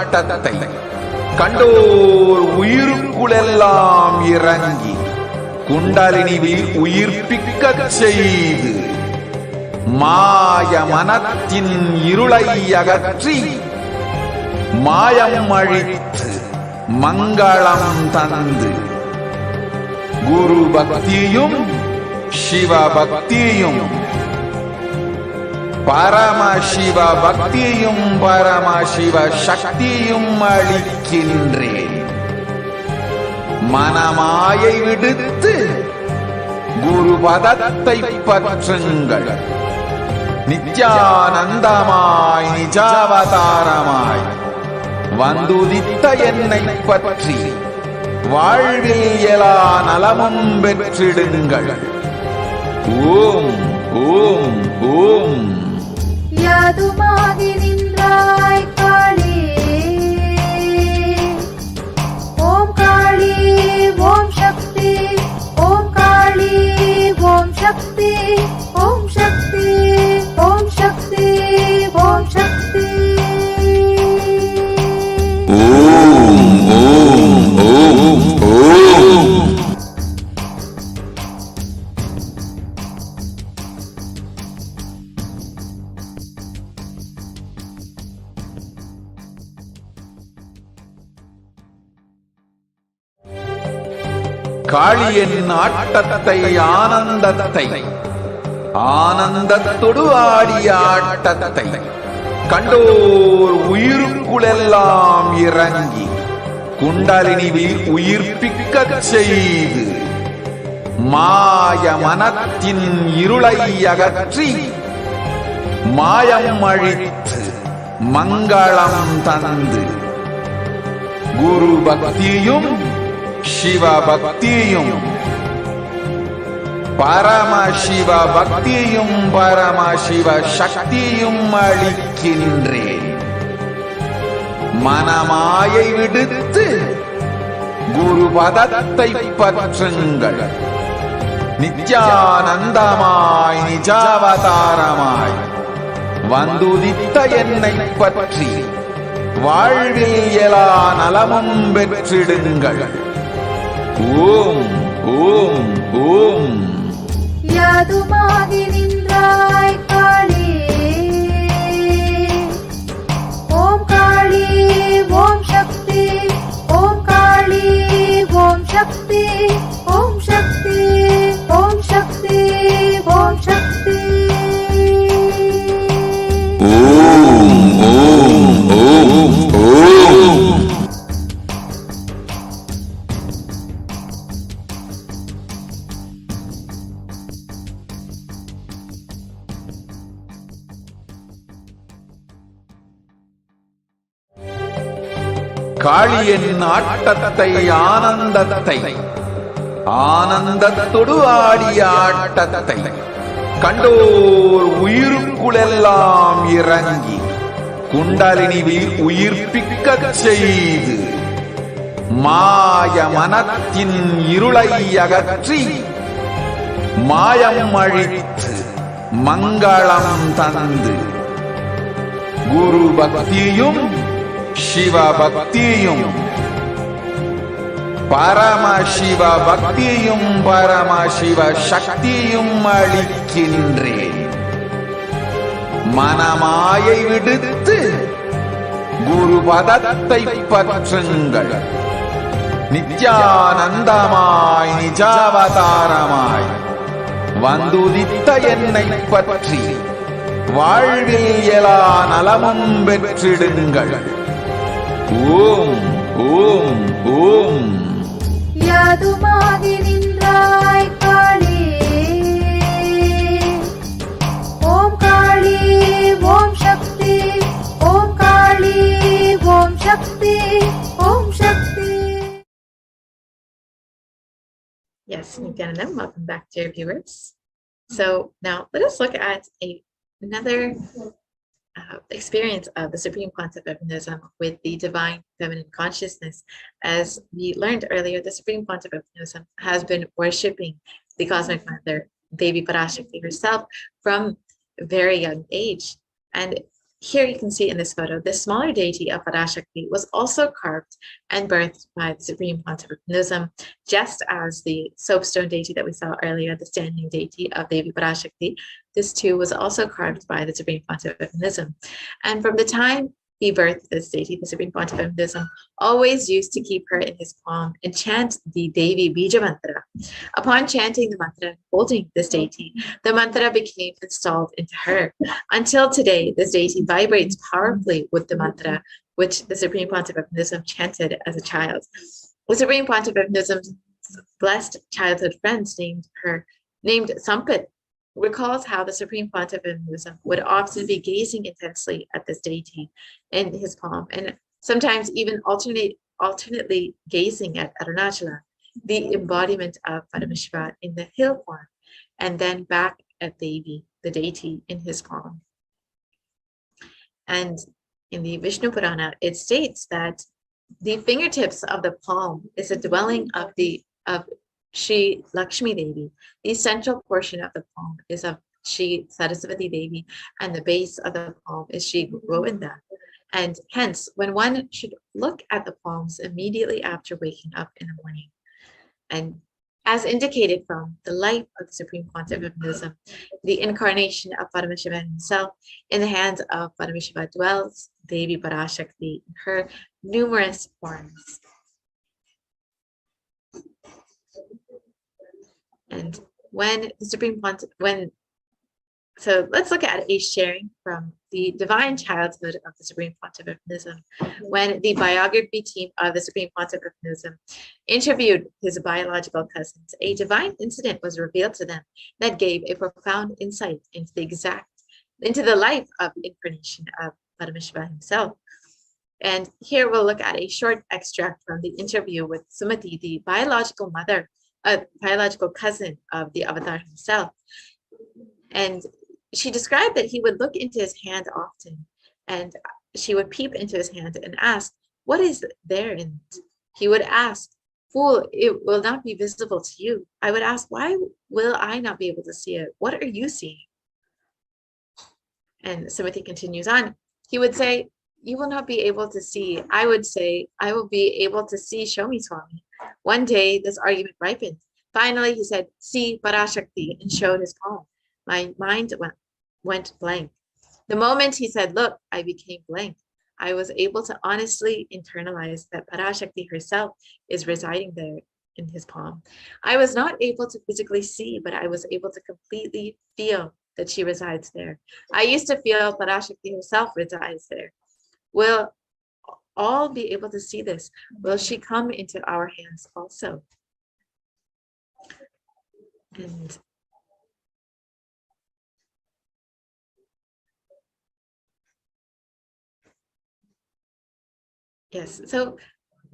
ஆட்டத்தை கண்டோர் உயிருக்குளெல்லாம் இறங்கி குண்டலினிவில் உயிர்ப்பிக்கச் செய்து மாய மனத்தின் இருளை அகற்றி மாயம் அழித்து மங்களம் தந்து குரு பக்தியும் சிவ பக்தியும் பரமசிவ பக்தியும் பரமசிவ சக்தியும் அளிக்கின்றேன். மனமாயை விடுத்து குரு பதத்தை பற்றுங்கள். நித்யானந்தமாய் நிஜாவதாரமாய் வந்துதித்த என்னை பற்றி வாழ்வில் எல்லா நலமும் பெற்றிடுங்கள். ஓம் ஓம் ஓம். யாதுமாகி நின்றாய் காளி, ஓம் காளி ஓம் சக்தி, ஓம் காளி ஓம் சக்தி, ஓம் சக்தி ஓம் சக்தி ஓம் சக்தி. ஓம் ஓம் ஓம் ஓம். காளியின் ஆட்டத்தை ஆனந்தத்தை ஆனந்தத்தொடு ஆடிய ஆட்டத்தை கண்டோர் உயிருக்குளெல்லாம் இறங்கி குண்டலினிவில் உயிர்ப்பிக்கச் செய்து மாய மனத்தின் இருளை அகற்றி மாயம் அழித்து மங்களம் தந்து குரு பக்தியும் சிவ பக்தியும் பரமசிவ பக்தியும் பரமசிவ சக்தியும் அளிக்கின்றேன். மனமாயை விடுத்து குரு பதத்தை பற்றுங்கள். நித்யானந்தமாய் நிஜாவதாரமாய் வந்துதித்த என்னை பற்றி வாழ்வில் எல்லா நலமும் பெற்றிடுங்கள். ஓம் ஓம் ஓம். யாதுமாகி நின்றாய் காளி, ஓம் காளி ஓம் சக்தி, ஓம் காளி ஓம் சக்தி, ஓம் சக்தி ஓம் சக்தி ஓம் சக்தி. ஓம் ஓம் ஓம் ஓம். காளியின் ஆட்டத்தை ஆனந்தத்தை ஆனந்தத்தொடு ஆடிய ஆட்டத்தை கண்டோர் உயிருக்குளெல்லாம் இறங்கி குண்டலினிவில் உயிர்ப்பிக்கச் செய்து மாய மனத்தின் இருளை அகற்றி மாயம் அழித்து மங்களம் தந்து குரு பக்தியும் சிவ பக்தியும் பரமசிவ பக்தியும் பரமசிவ சக்தியும் அளிக்கின்றேன். மனமாயை விடுத்து குரு பதத்தை பற்றுங்கள். நித்யானந்தமாய் நிஜாவதாரமாய் வந்துதித்த என்னை பற்றி வாழ்வில் எல்லா நலமும் பெற்றிடுங்கள். ஓம் ஓம் ஓம். யாதுமாகி நின்றாய் காளி, ஓம் காளி ஓம் சக்தி, ஓம் காளி ஓம் சக்தி, ஓம் சக்தி. Yes, Nithyananda, welcome back, dear viewers. So now let us look at another experience of the supreme concept of Hinduism with the divine feminine consciousness. As we learned earlier, the supreme concept of Hinduism has been worshipping the cosmic mother, Devi Parashakti herself, from a very young age. And here you can see in this photo, the smaller deity of Parashakti was also carved and birthed by the Supreme Pontiff of Hinduism, just as the soapstone deity that we saw earlier, the standing deity of Devi Parashakti, this too was also carved by the Supreme Pontiff of Hinduism. And from the time he birthed this deity, the Supreme Pontiff of Hinduism always used to keep her in his palm and chant the Devi Bija mantra. Upon chanting the mantra and holding this deity, the mantra became installed into her. Until today, this deity vibrates powerfully with the mantra, which the Supreme Pontiff of Hinduism chanted as a child. The Supreme Pontiff of Hinduism's blessed childhood friends named Sampit, recalls how the Supreme Pontiff of Hinduism would often be gazing intensely at this deity in his palm, and sometimes even alternately gazing at Arunachala, the embodiment of Paramashiva in the hill form, and then back at Devi, the deity, in his palm. And in the Vishnu Purana, it states that the fingertips of the palm is a dwelling of Shri Lakshmi Devi. The central portion of the palm is of Shri Saraswati Devi, and the base of the palm is Shri Govinda. And hence, when one should look at the palms immediately after waking up in the morning, and as indicated from the life of the Supreme Pontiff of Hinduism, the incarnation of Paramashiva himself, in the hands of Paramashiva dwells Devi Parashakti in her numerous forms. And when the Supreme Pontiff, so let's look at a sharing from the divine childhood of the Supreme Pontiff of Hinduism, when the biography team of the Supreme Pontiff of Hinduism interviewed his biological cousins. A divine incident was revealed to them that gave a profound insight into the life of the incarnation of Paramashiva himself. And here we'll look at a short extract from the interview with Sumati, the biological cousin of the avatar himself. And she described that he would look into his hand often, and she would peep into his hand and ask, "What is there in it?" He would ask, "Fool, it will not be visible to you." I would ask, "Why will I not be able to see it? What are you seeing?" And Sumati continues on. He would say, "You will not be able to see." I would say, "I will be able to see, show me, Swami." One day, this argument ripened. Finally, he said, "See Parashakti," and showed his palm. My mind went blank. The moment he said, "Look," I became blank. I was able to honestly internalize that Parashakti herself is residing there in his palm. I was not able to physically see, but I was able to completely feel that she resides there. I used to feel Parashakti herself resides there. Will all be able to see this? Will she come into our hands also? And yes, so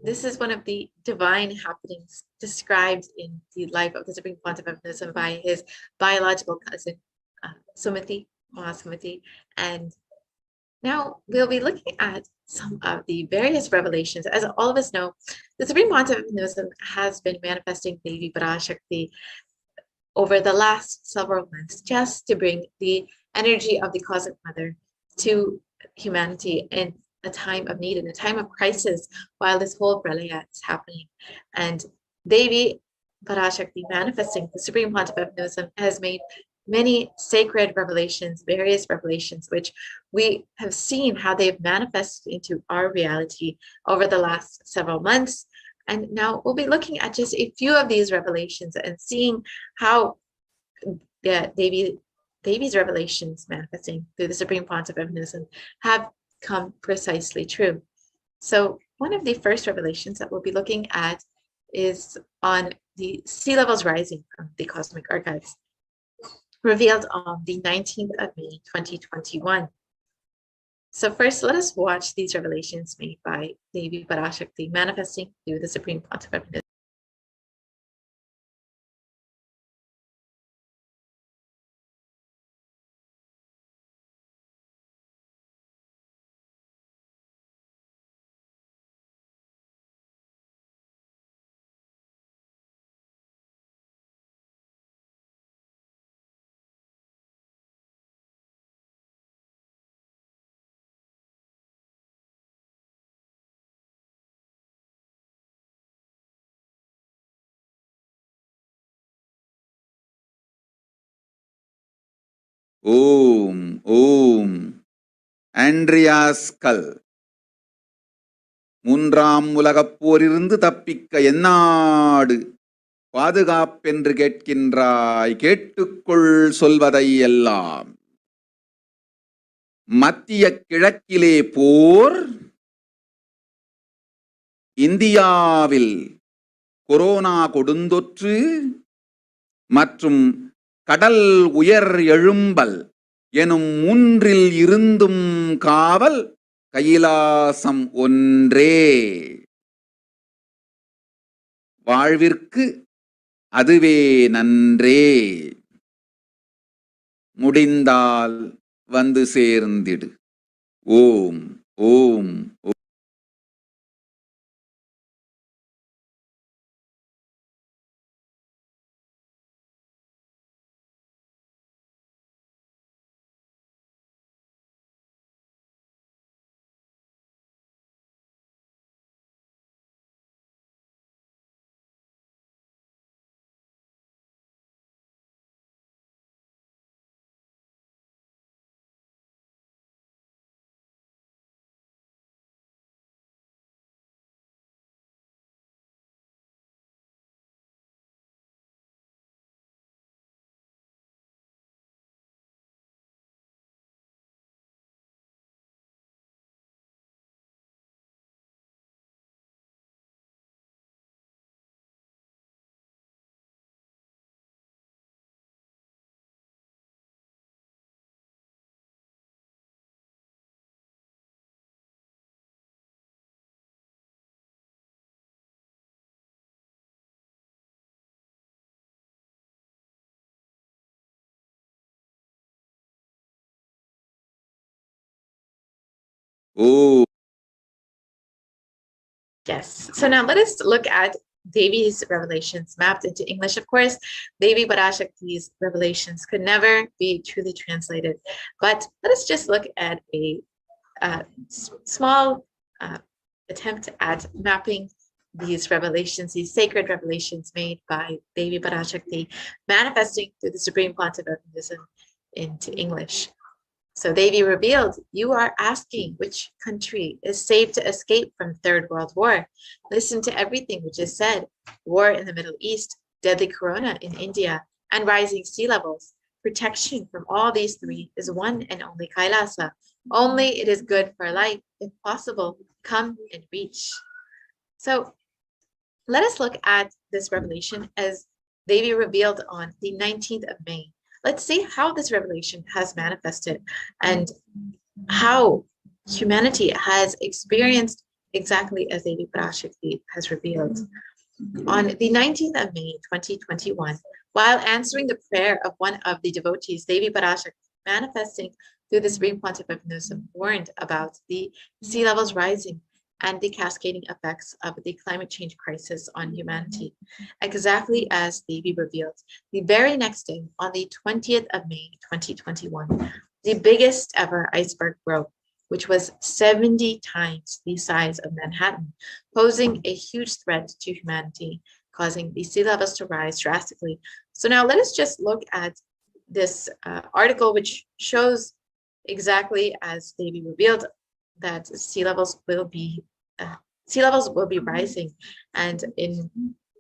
this is one of the divine happenings described in the life of the Supreme Pontiff of Hinduism by his biological cousin, Sumati, Mahasumati. And now we'll be looking at some of the various revelations. As all of us know, the Supreme Pontiff of Hinduism has been manifesting Devi Parashakti over the last several months, just to bring the energy of the Cosmic Mother to humanity in a time of need, in a time of crisis, while this whole pralaya is happening. And Devi Parashakti, manifesting the Supreme Pontiff of Hinduism, has made many sacred revelations, various revelations, which we have seen how they've manifested into our reality over the last several months. And now we'll be looking at just a few of these revelations and seeing how Devi's revelations manifesting through the Supreme Pontiff of Hinduism have come precisely true. So one of the first revelations that we'll be looking at is on the sea levels rising from the cosmic archives, revealed on the 19th of May, 2021. So first, let us watch these revelations made by Devi Parashakti manifesting through the Supreme Pontiff of Hinduism. Om Om. Andreas கல். மூன்றாம் உலகப் போரிலிருந்து தப்பிக்க எந்நாடு பாதுகாப்பென்று கேட்கின்றாய், கேட்டுக்கொள் சொல்வதை எல்லாம். மத்திய கிழக்கிலே போர், இந்தியாவில் corona கொடுந்தொற்று மற்றும் கடல் உயர் எழும்பல் எனும் மூன்றில் இருந்தும் காவல் கைலாசம் ஒன்றே. வாழ்விற்கு அதுவே நன்றே. முடிந்தால் வந்து சேர்ந்திடு. ஓம் ஓம். ஓ. Yes. So now let us look at Devi's revelations mapped into English. Of course, Devi Parashakti's revelations could never be truly translated. But let us just look at a small attempt at mapping these revelations, these sacred revelations made by Devi Parashakti, manifesting through the Supreme Pontiff of Buddhism into English. So Devi revealed, you are asking which country is safe to escape from Third World War. Listen to everything which is said. War in the Middle East, deadly corona in India, and rising sea levels. Protection from all these three is one and only Kailasa. Only it is good for life, if possible, come and reach. So let us look at this revelation as Devi revealed on the 19th of May. Let's see how this revelation has manifested and how humanity has experienced exactly as Devi Parashakti has revealed. On the 19th of May, 2021, while answering the prayer of one of the devotees, Devi Parashakti, manifesting through the Supreme Pontiff of Buddhism, warned about the sea levels rising and the cascading effects of the climate change crisis on humanity, exactly as Devi revealed. The very next day, on the 20th of May, 2021, the biggest ever iceberg broke, which was 70 times the size of Manhattan, posing a huge threat to humanity, causing the sea levels to rise drastically. So now let us just look at this article, which shows exactly as Devi revealed that sea levels will be rising. And in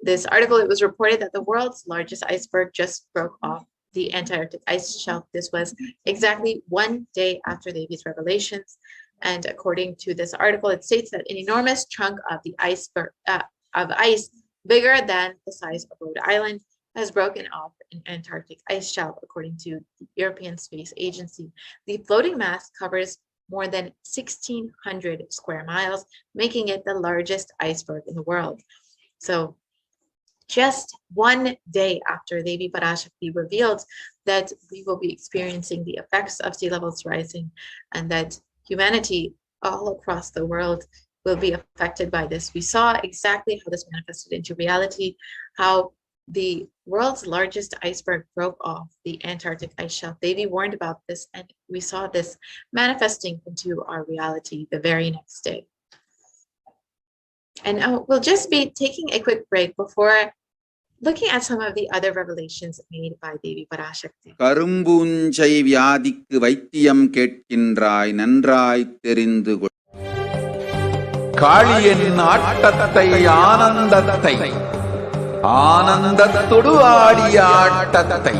this article, it was reported that the world's largest iceberg just broke off the Antarctic ice shelf. This was exactly 1 day after Devi's revelations. And according to this article, it states that an enormous chunk of the iceberg of ice bigger than the size of Rhode Island has broken off an Antarctic ice shelf, according to the European Space Agency. The floating mass covers more than 1,600 square miles, making it the largest iceberg in the world. So just 1 day after Devi Parashakti revealed that we will be experiencing the effects of sea levels rising and that humanity all across the world will be affected by this, we saw exactly how this manifested into reality, how the world's largest iceberg broke off the Antarctic ice shelf. Devi warned about this, and we saw this manifesting into our reality the very next day. And now we'll just be taking a quick break before Looking at some of the other revelations made by Devi Parashakti. கரும்பூஞ்சை வியாதிக்கு வைத்தியம் கேட்கின்றாய் நன்றாய் தெரிந்து கொள். காளியின் ஆட்டத்தை ஆனந்தத்தை ஆனந்தத்தொடு ஆடிய ஆட்டத்தை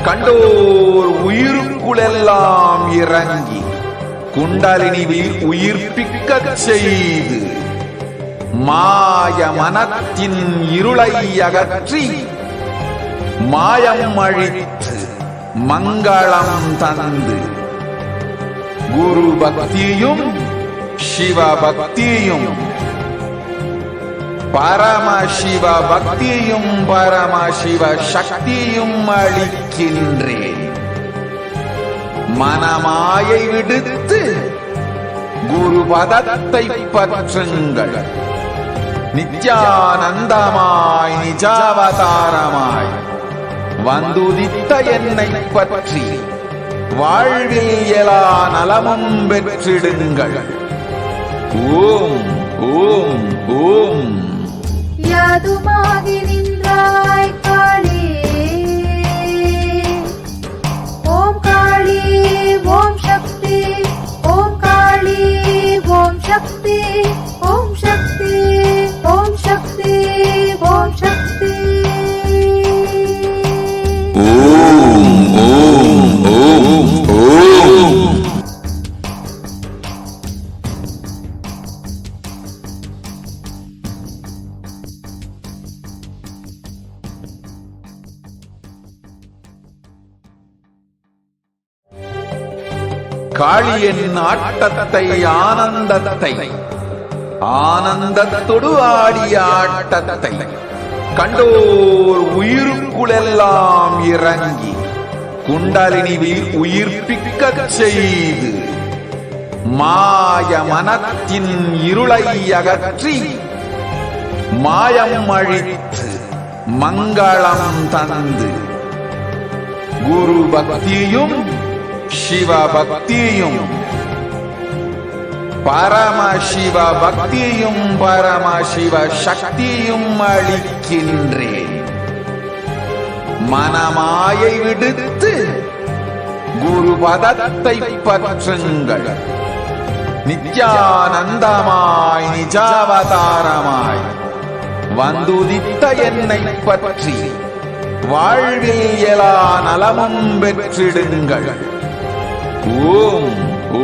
கண்டோர் உயிருக்குளெல்லாம் இறங்கி குண்டலினி உயிர்ப்பிக்கச் செய்து மாய மனத்தின் இருளை அகற்றி மாயம் அழித்து மங்களம் தந்து குரு பக்தியும் சிவ பக்தியும் பரமசிவ பக்தியும் பரமசிவ சக்தியும் அளிக்கின்றேன். மனமாயை விடுத்து குரு பதத்தை பற்றுங்கள். நித்யானந்தமாய் நிஜாவதாரமாய் வந்துதித்த என்னை பற்றி வாழ்வில் எல்லா நலமும் பெற்றிடுங்கள். ஓம் ஓம் ஓம். யாதுமாகி நின்றாய் காளி, ஓம் காளி ஓம் சக்தி, ஓம் காளி ஓம் சக்தி, ஓம் சக்தி ஓம் சக்தி ஓம் சக்தி. ஓம் ஓம் ஓம் ஓம். காளியின் ஆட்டத்தை ஆனந்தத்தை ஆனந்தத்தொடு ஆடிய ஆட்டத்தை கண்டோர் உயிருக்குளெல்லாம் இறங்கி குண்டலினி உயிர்ப்பிக்கச் செய்து மாய மனத்தின் இருளை அகற்றி மாயம் அழித்து மங்களம் தந்து குரு பக்தியும் சிவ பக்தியும் பரமசிவ பக்தியும் பரமசிவ சக்தியும் அளிக்கின்றேன். மனமாயை விடுத்து குரு பதத்தை பற்றுங்கள். நித்யானந்தமாய் நிஜாவதாரமாய் வந்துதித்த என்னை பற்றி வாழ்வில் எல்லா நலமும் பெற்றிடுங்கள். ஓம்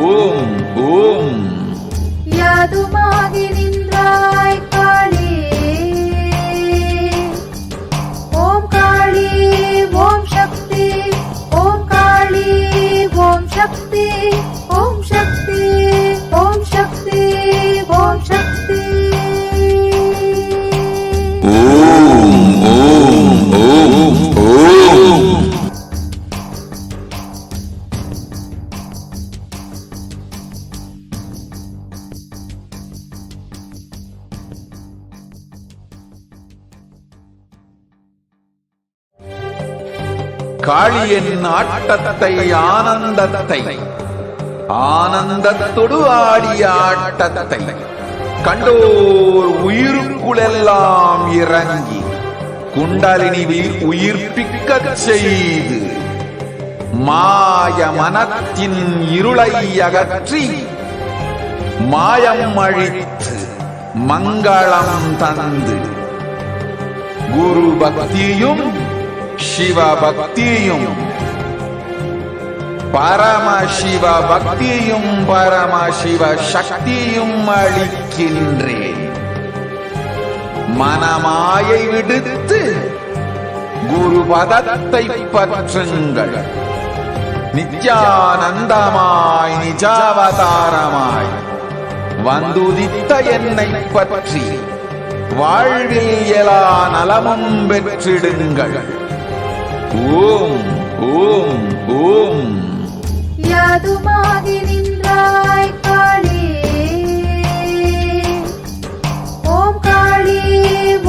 ஓம் ஓம். யாதுமாகி நின்றாய் காளி, ஓம் காளி ஓம் சக்தி, ஓம் காளி ஓம் சக்தி, ஓம் சக்தி ஓம் சக்தி ஓம் சக்தி. ஓம் ஓம் ஓம் ஓம். காளியின் ஆட்டத்தை ஆனந்தத்தை ஆனந்தத்தொடு ஆடிய ஆட்டத்தை கண்டோர் உயிருக்குளெல்லாம் இறங்கி குண்டலினி உயிர்ப்பிக்கச் செய்து மாய மனத்தின் இருளை அகற்றி மாயம் அழித்து மங்களம் தந்து குரு பக்தியும் சிவ பக்தியும் பரமசிவ பக்தியும் பரமசிவ சக்தியும் அளிக்கின்றேன். மனமாயை விடுத்து குரு பதத்தை பற்றுங்கள். நித்யானந்தமாய் நிஜாவதாரமாய் வந்துதித்த என்னை பற்றி வாழ்வில் எல்லா நலமும் பெற்றிடுங்கள். ஓம் ஓம் ஓம். யாதுமாகி நின்றாய் காளி, ஓம் காளி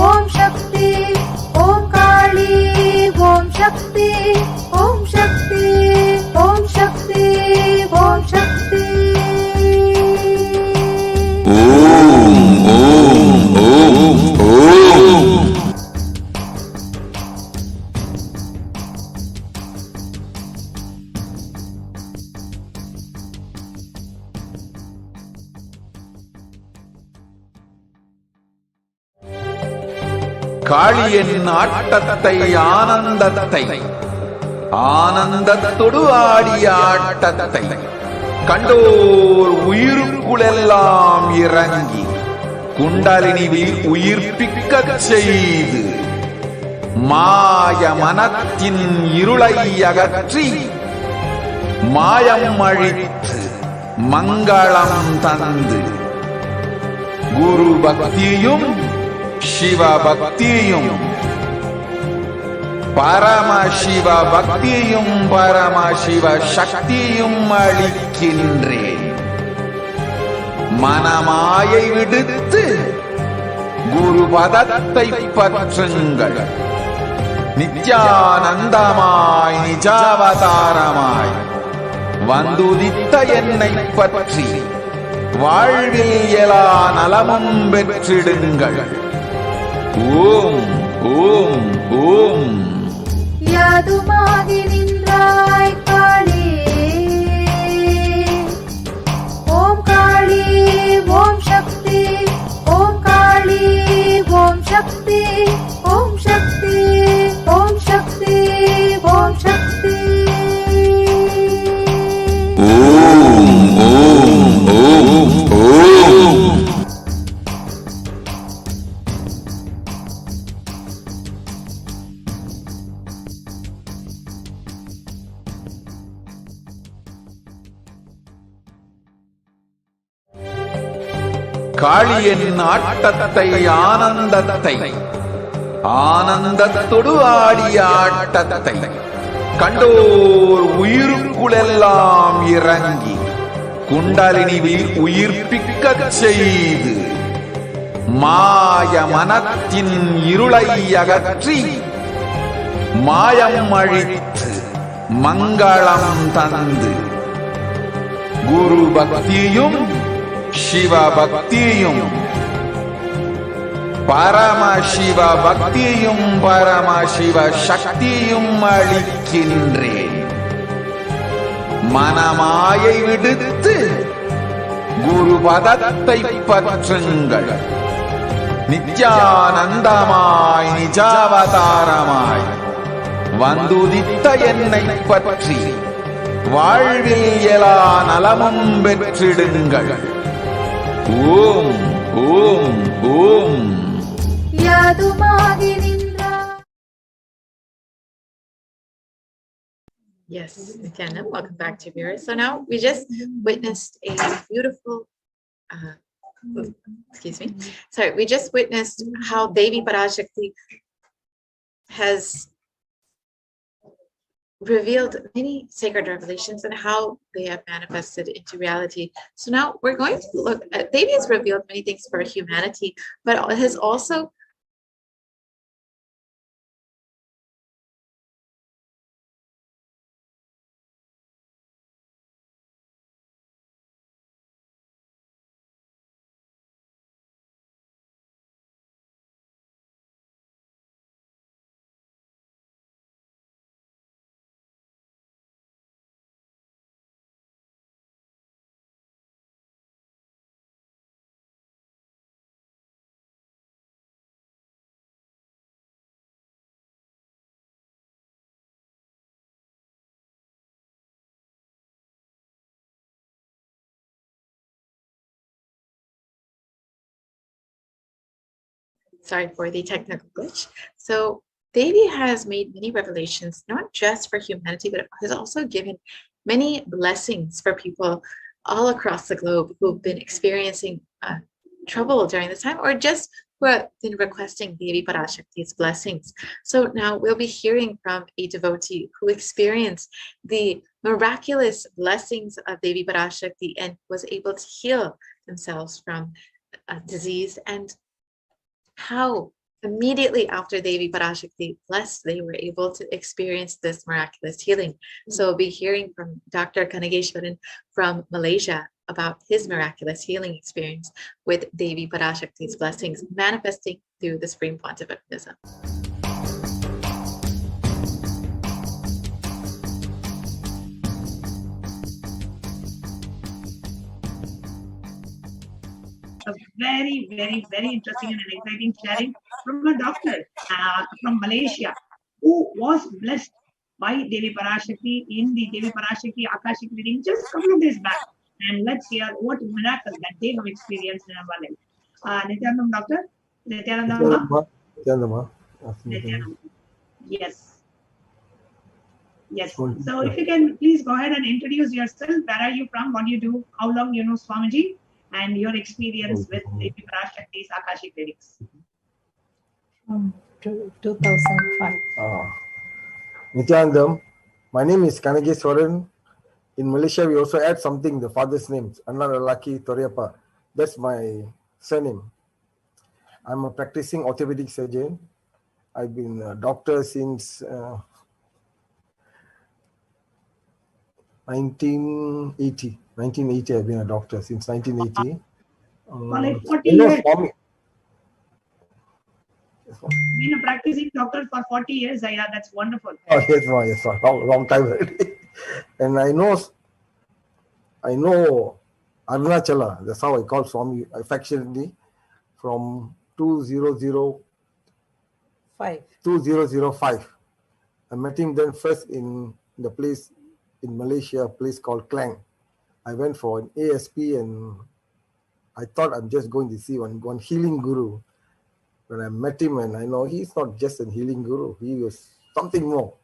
ஓம் சக்தி, ஓம் காளி ஓம் சக்தி, ஓம் சக்தி ஓம் சக்தி ஓம் சக்தி. ஓம் ஓம் ஓம் ஓம். காளியின் ஆட்டத்தை ஆனந்தத்தை ஆனந்தத்தொடு ஆடிய ஆட்டத்தை கண்டோர் உயிருக்குளெல்லாம் இறங்கி குண்டலினிவில் உயிர்ப்பிக்கச் செய்து மாய மனத்தின் இருளை அகற்றி மாயம் அழித்து மங்களம் தந்து குரு பக்தியும் சிவ பக்தியும் பரமசிவ பக்தியும் பரமசிவ சக்தியும் அளிக்கின்றேன். மனமாயை விடுத்து குரு பதத்தை பற்றுங்கள். நித்யானந்தமாய் நிஜாவதாரமாய் வந்துதித்த என்னை பற்றி வாழ்வில் எல்லா நலமும் பெற்றிடுங்கள். ஓம் ஓம் ஓம். யாதுமாகி நின்றாய் காளி, ஓம் காளி ஓம் சக்தி, ஓம் காளி ஓம் சக்தி, ஓம் சக்தி ஓம் சக்தி ஓம் சக்தி. ஓம் ஓம் ஓம் ஓம். காளியின் ஆட்டத்தை ஆனந்தத்தை ஆனந்தத்தொடு ஆடிய ஆட்டத்தை கண்டோர் உயிருக்குளெல்லாம் இறங்கி குண்டலினிவில் உயிர்ப்பிக்கச் செய்து மாய மனத்தின் இருளை அகற்றி மாயம் அழித்து மங்களம் தந்து குரு பக்தியும் சிவ பக்தியும் பரமசிவ பக்தியும் பரமசிவ சக்தியும் அளிக்கின்றேன். மனமாயை விடுத்து குரு பதத்தை பற்றுங்கள். நித்யானந்தமாய் நிஜாவதாரமாய் வந்துதித்த என்னை பற்றி வாழ்வில் எல்லா நலமும் பெற்றிடுங்கள். ஓம் ஓம் ஓம். யாதுமாகி நின்றாய். Yes, Nithyananda, welcome back to viewers. So now we just witnessed a beautiful, we just witnessed how Devi Parashakti has revealed many sacred revelations and how they have manifested into reality. So now we're going to look at, Devi has revealed many things for humanity, but has also sorry for the technical glitch. So Devi has made many revelations, not just for humanity, but has also given many blessings for people all across the globe who've been experiencing trouble during this time, or just who have been requesting Devi Parashakti's blessings. So now we'll be hearing from a devotee who experienced the miraculous blessings of Devi Parashakti and was able to heal themselves from a disease, and how immediately after Devi Parashakti blessed, they were able to experience this miraculous healing. So we'll be hearing from Dr. Kanageshwaran from Malaysia about his miraculous healing experience with Devi Parashakti's blessings manifesting through the Supreme Pontificate of Buddhism. very, very, very interesting and an exciting sharing from a doctor from Malaysia who was blessed by Devi Parashakti in the Devi Parashakti Akashic reading just a couple of days back. And let's hear what miracle that they have experienced in our life. Nithyanandam, Doctor? Nithyanandam? Nithyanandam. Yes. Yes. So if you can please go ahead and introduce yourself. Where are you from? What do you do? How long you know Swamiji? And your experience with Devi Parashakti's Akashic readings. 2005. Nithyanandam, my name is Kanageswaran. In Malaysia, we also add something, the father's name, Anna Lalaki Toriapa. That's my surname. I'm a practicing orthopedic surgeon. I've been a doctor since 1980. 1980, I've been a doctor since 1980. For like 40 years. Been a practicing doctor for 40 years. Yeah, that's wonderful. Oh, yes, long time already. And I know Arunachala, that's how I call Swami affectionately, from 2005. I met him then first in the place in Malaysia, a place called Klang. I went for an ASP and I thought I'm just going to see one healing guru. When I met him, and I know he's not just a healing guru, he was something more.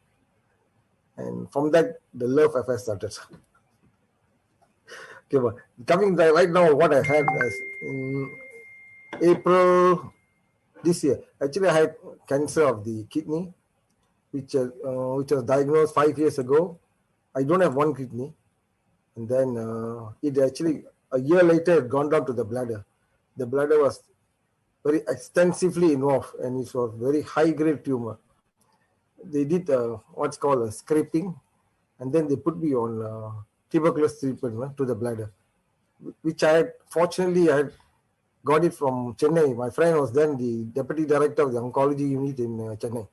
And from that, the love affair started. Okay, but coming right now, what I had is in April this year. Actually, I had cancer of the kidney, which was diagnosed 5 years ago. I don't have one kidney. And then it actually, a year later, it gone down to the bladder. The bladder was very extensively involved, and it was very high-grade tumor. They did what's called a scraping, and then they put me on tuberculosis treatment to the bladder, which fortunately I had got it from Chennai. My friend was then the deputy director of the oncology unit in Chennai.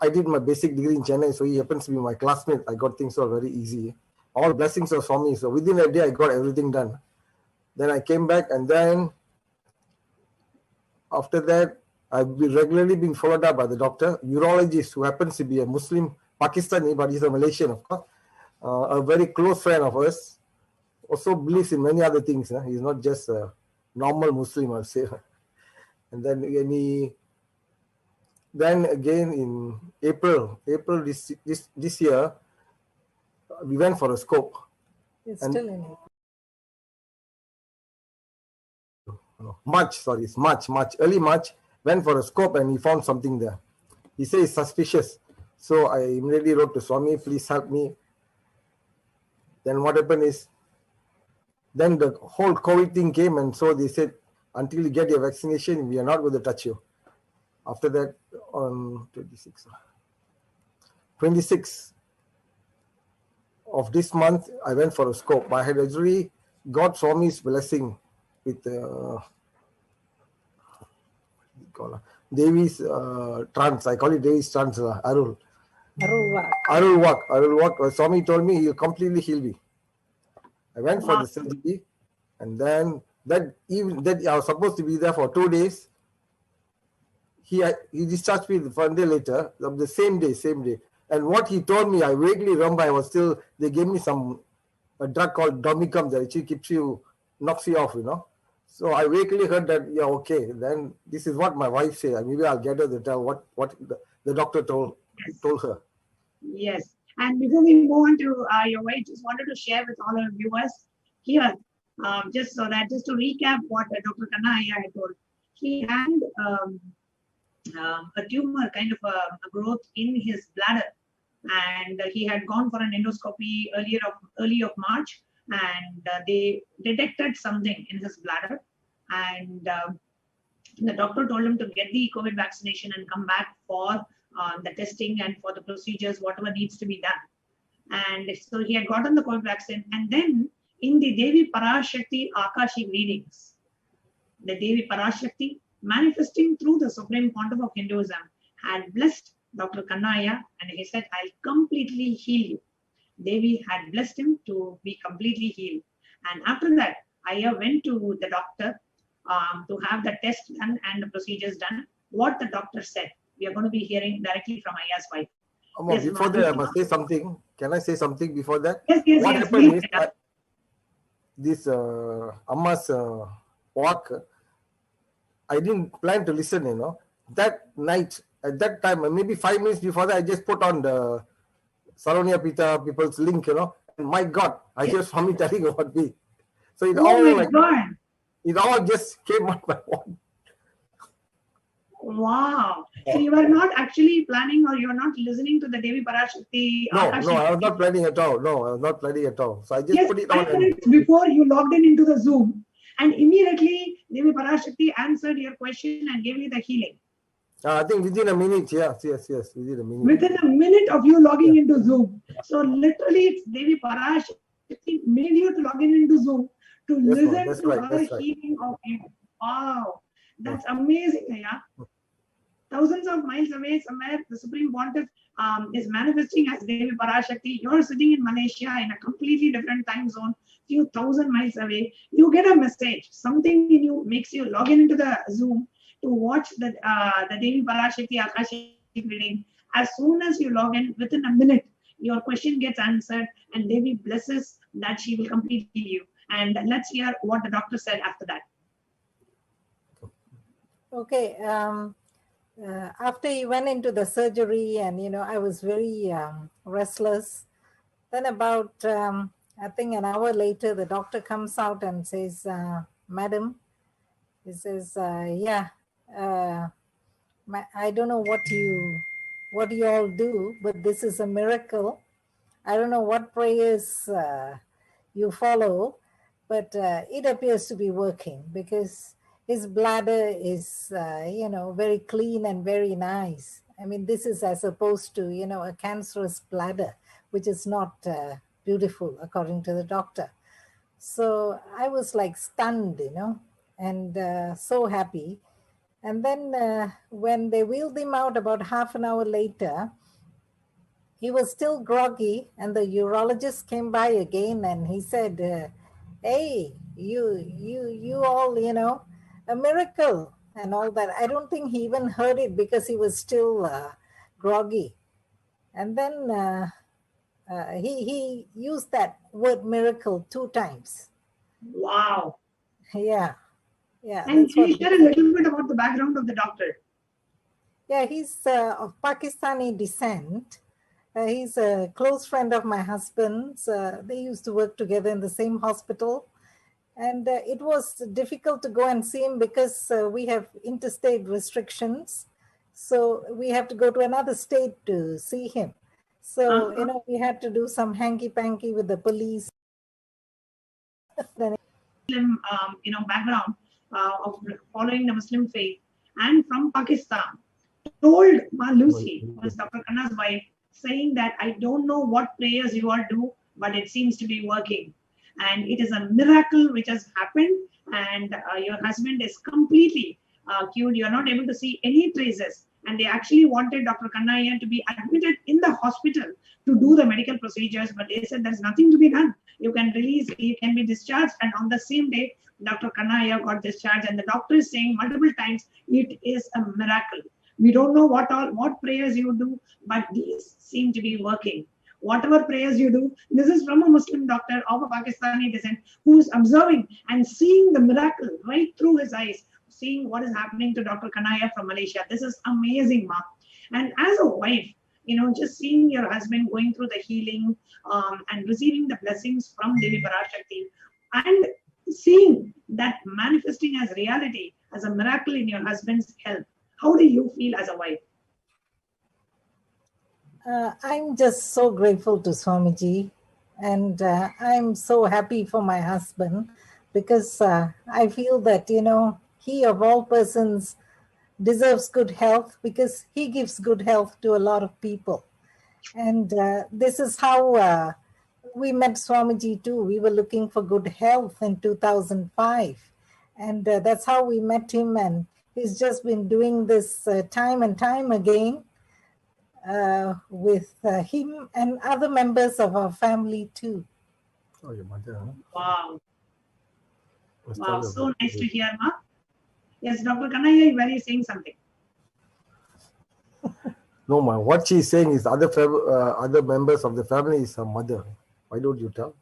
I did my basic degree in Chennai, so he happens to be my classmate. I got things all very easy. All blessings are for me. So within a day, I got everything done. Then I came back, and then after that, I've been regularly being followed up by the doctor, urologist, who happens to be a Muslim Pakistani, but he's a Malaysian, of course, a very close friend of ours. Also believes in many other things. He's not just a normal Muslim, I'll say. And then again in April this year, we went for a scope. It's still in it. March, early March, went for a scope and he found something there. He says it's suspicious. So I immediately wrote to Swami, please help me. Then what happened is, then the whole COVID thing came, and so they said, until you get your vaccination, we are not going to touch you. After that, on 26th of this month, I went for a scope. I had actually got Swami's blessing with Devi's trance. I call it Devi's trance, Arul. Arulwak. Swami told me he'll completely heal me. I went for the surgery, and then that I was supposed to be there for 2 days. He discharged me one day later, the same day. And what he told me, I vaguely remember. They gave me a drug called Domicum that actually knocks you off, So I vaguely heard that, yeah, okay. Then this is what my wife said. Maybe I'll get her to tell what the doctor told her. Yes. And before we move on to your wife, just wanted to share with all our viewers here, just to recap what Dr. Kanaya had told. He had a tumor, kind of a growth in his bladder, and he had gone for an endoscopy early of March, and they detected something in his bladder, and the doctor told him to get the COVID vaccination and come back for the testing and for the procedures, whatever needs to be done. And so he had gotten the COVID vaccine, and then in the Devi Parashakti Akashic readings, the Devi Parashakti, manifesting through the Supreme Pontiff of Hinduism, had blessed Dr. Kanaya, and he said, I'll completely heal you. Devi had blessed him to be completely healed. And after that, I went to the doctor to have the test done and the procedures done. What the doctor said, we are going to be hearing directly from Aya's wife. Yes, before ma'am. that, I must say something. Can I say something before that? Yes, yes, What yes. happened Please. is this Amma's walk, I didn't plan to listen, That night, at that time, maybe 5 minutes before that, I just put on the Saronia Pita people's link, And my God, I hear Swami telling about me. So it all just came on my own. Wow. So you were not actually planning, or you were not listening to the Devi Parashakti? No, I was not planning at all. No, I was not planning at all. So I just put it on. 5 minutes before you logged into the Zoom, and immediately Devi Parashakti answered your question and gave you the healing. I think within a minute, yes, within a minute. Within a minute of you logging into Zoom. So literally, it's Devi Parashakti made you to log into Zoom to listen to her healing of you. Wow, that's amazing, yeah. Thousands of miles away, somewhere the Supreme Pontiff is manifesting as Devi Parashakti. You're sitting in Malaysia in a completely different time zone, few thousand miles away. You get a message. Something in you makes you log into the Zoom to watch the Devi Parashakti Akashic reading. As soon as you log in, within a minute, your question gets answered, and Devi blesses that she will completely heal you. And let's hear what the doctor said after that. Okay. After he went into the surgery, and I was very restless. Then about I think an hour later, the doctor comes out and says, "Madam," he says, "Yeah, I don't know what you all do, but this is a miracle. I don't know what prayers you follow, but it appears to be working, because his bladder is, very clean and very nice. I mean, this is as opposed to, a cancerous bladder, which is not beautiful, according to the doctor." So I was like stunned, and so happy. And then when they wheeled him out about half an hour later, he was still groggy, and the urologist came by again, and he said, "Hey, you all, a miracle," and all that. I don't think he even heard it, because he was still groggy. And then he used that word miracle 2 times. Wow. Yeah. And can you share a little bit about the background of the doctor? Yeah, he's of Pakistani descent. He's a close friend of my husband's. They used to work together in the same hospital. And it was difficult to go and see him, because we have interstate restrictions. So we have to go to another state to see him. So, we had to do some hanky-panky with the police. Background of following the Muslim faith, and from Pakistan, told Ma Lucy, who was Dr. Khanna's wife, saying that, "I don't know what prayers you all do, but it seems to be working. And it is a miracle which has happened, and your husband is completely cured. You're not able to see any traces." And they actually wanted Dr. Khanna to be admitted in the hospital to do the medical procedures, but they said there's nothing to be done. You can be discharged. And on the same day, Dr. Khanna got discharged, and the doctor is saying multiple times, it is a miracle. We don't know what prayers you do, but these seem to be working. Whatever prayers you do, this is from a Muslim doctor of a Pakistani descent, who is observing and seeing the miracle right through his eyes, seeing what is happening to Dr. Kanaya from Malaysia. This is amazing, Ma. And as a wife, just seeing your husband going through the healing and receiving the blessings from Devi Parashakti, and seeing that manifesting as reality, as a miracle in your husband's health, how do you feel as a wife? I'm just so grateful to Swamiji, and I'm so happy for my husband, because I feel that, he of all persons deserves good health, because he gives good health to a lot of people. And this is how we met Swamiji too. We were looking for good health in 2005. And that's how we met him. And he's just been doing this time and time again with him and other members of our family too. Oh, your mother, huh? Wow. Wow, so nice to hear, Ma. Yes, Dr. Kanaya, were you saying something? No, ma. What she's saying is other members of the family is her mother. Why don't you tell?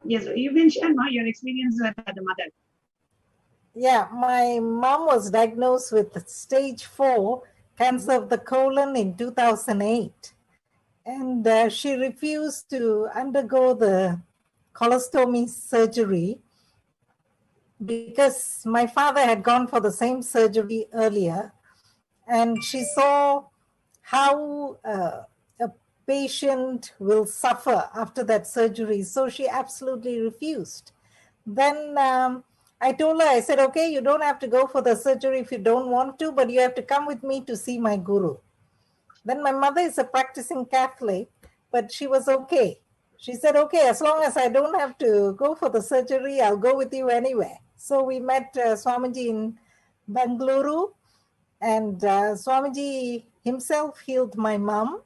Yes, you can share your experience with the mother. Yeah, my mom was diagnosed with stage 4 cancer of the colon in 2008. And she refused to undergo the colostomy surgery because my father had gone for the same surgery earlier. And she saw how a patient will suffer after that surgery. So she absolutely refused. Then I told her, I said, okay, you don't have to go for the surgery if you don't want to, but you have to come with me to see my guru. Then my mother is a practicing Catholic, but she was okay. She said, okay, as long as I don't have to go for the surgery, I'll go with you anywhere. So we met Swamiji in Bengaluru, and Swamiji himself healed my mom.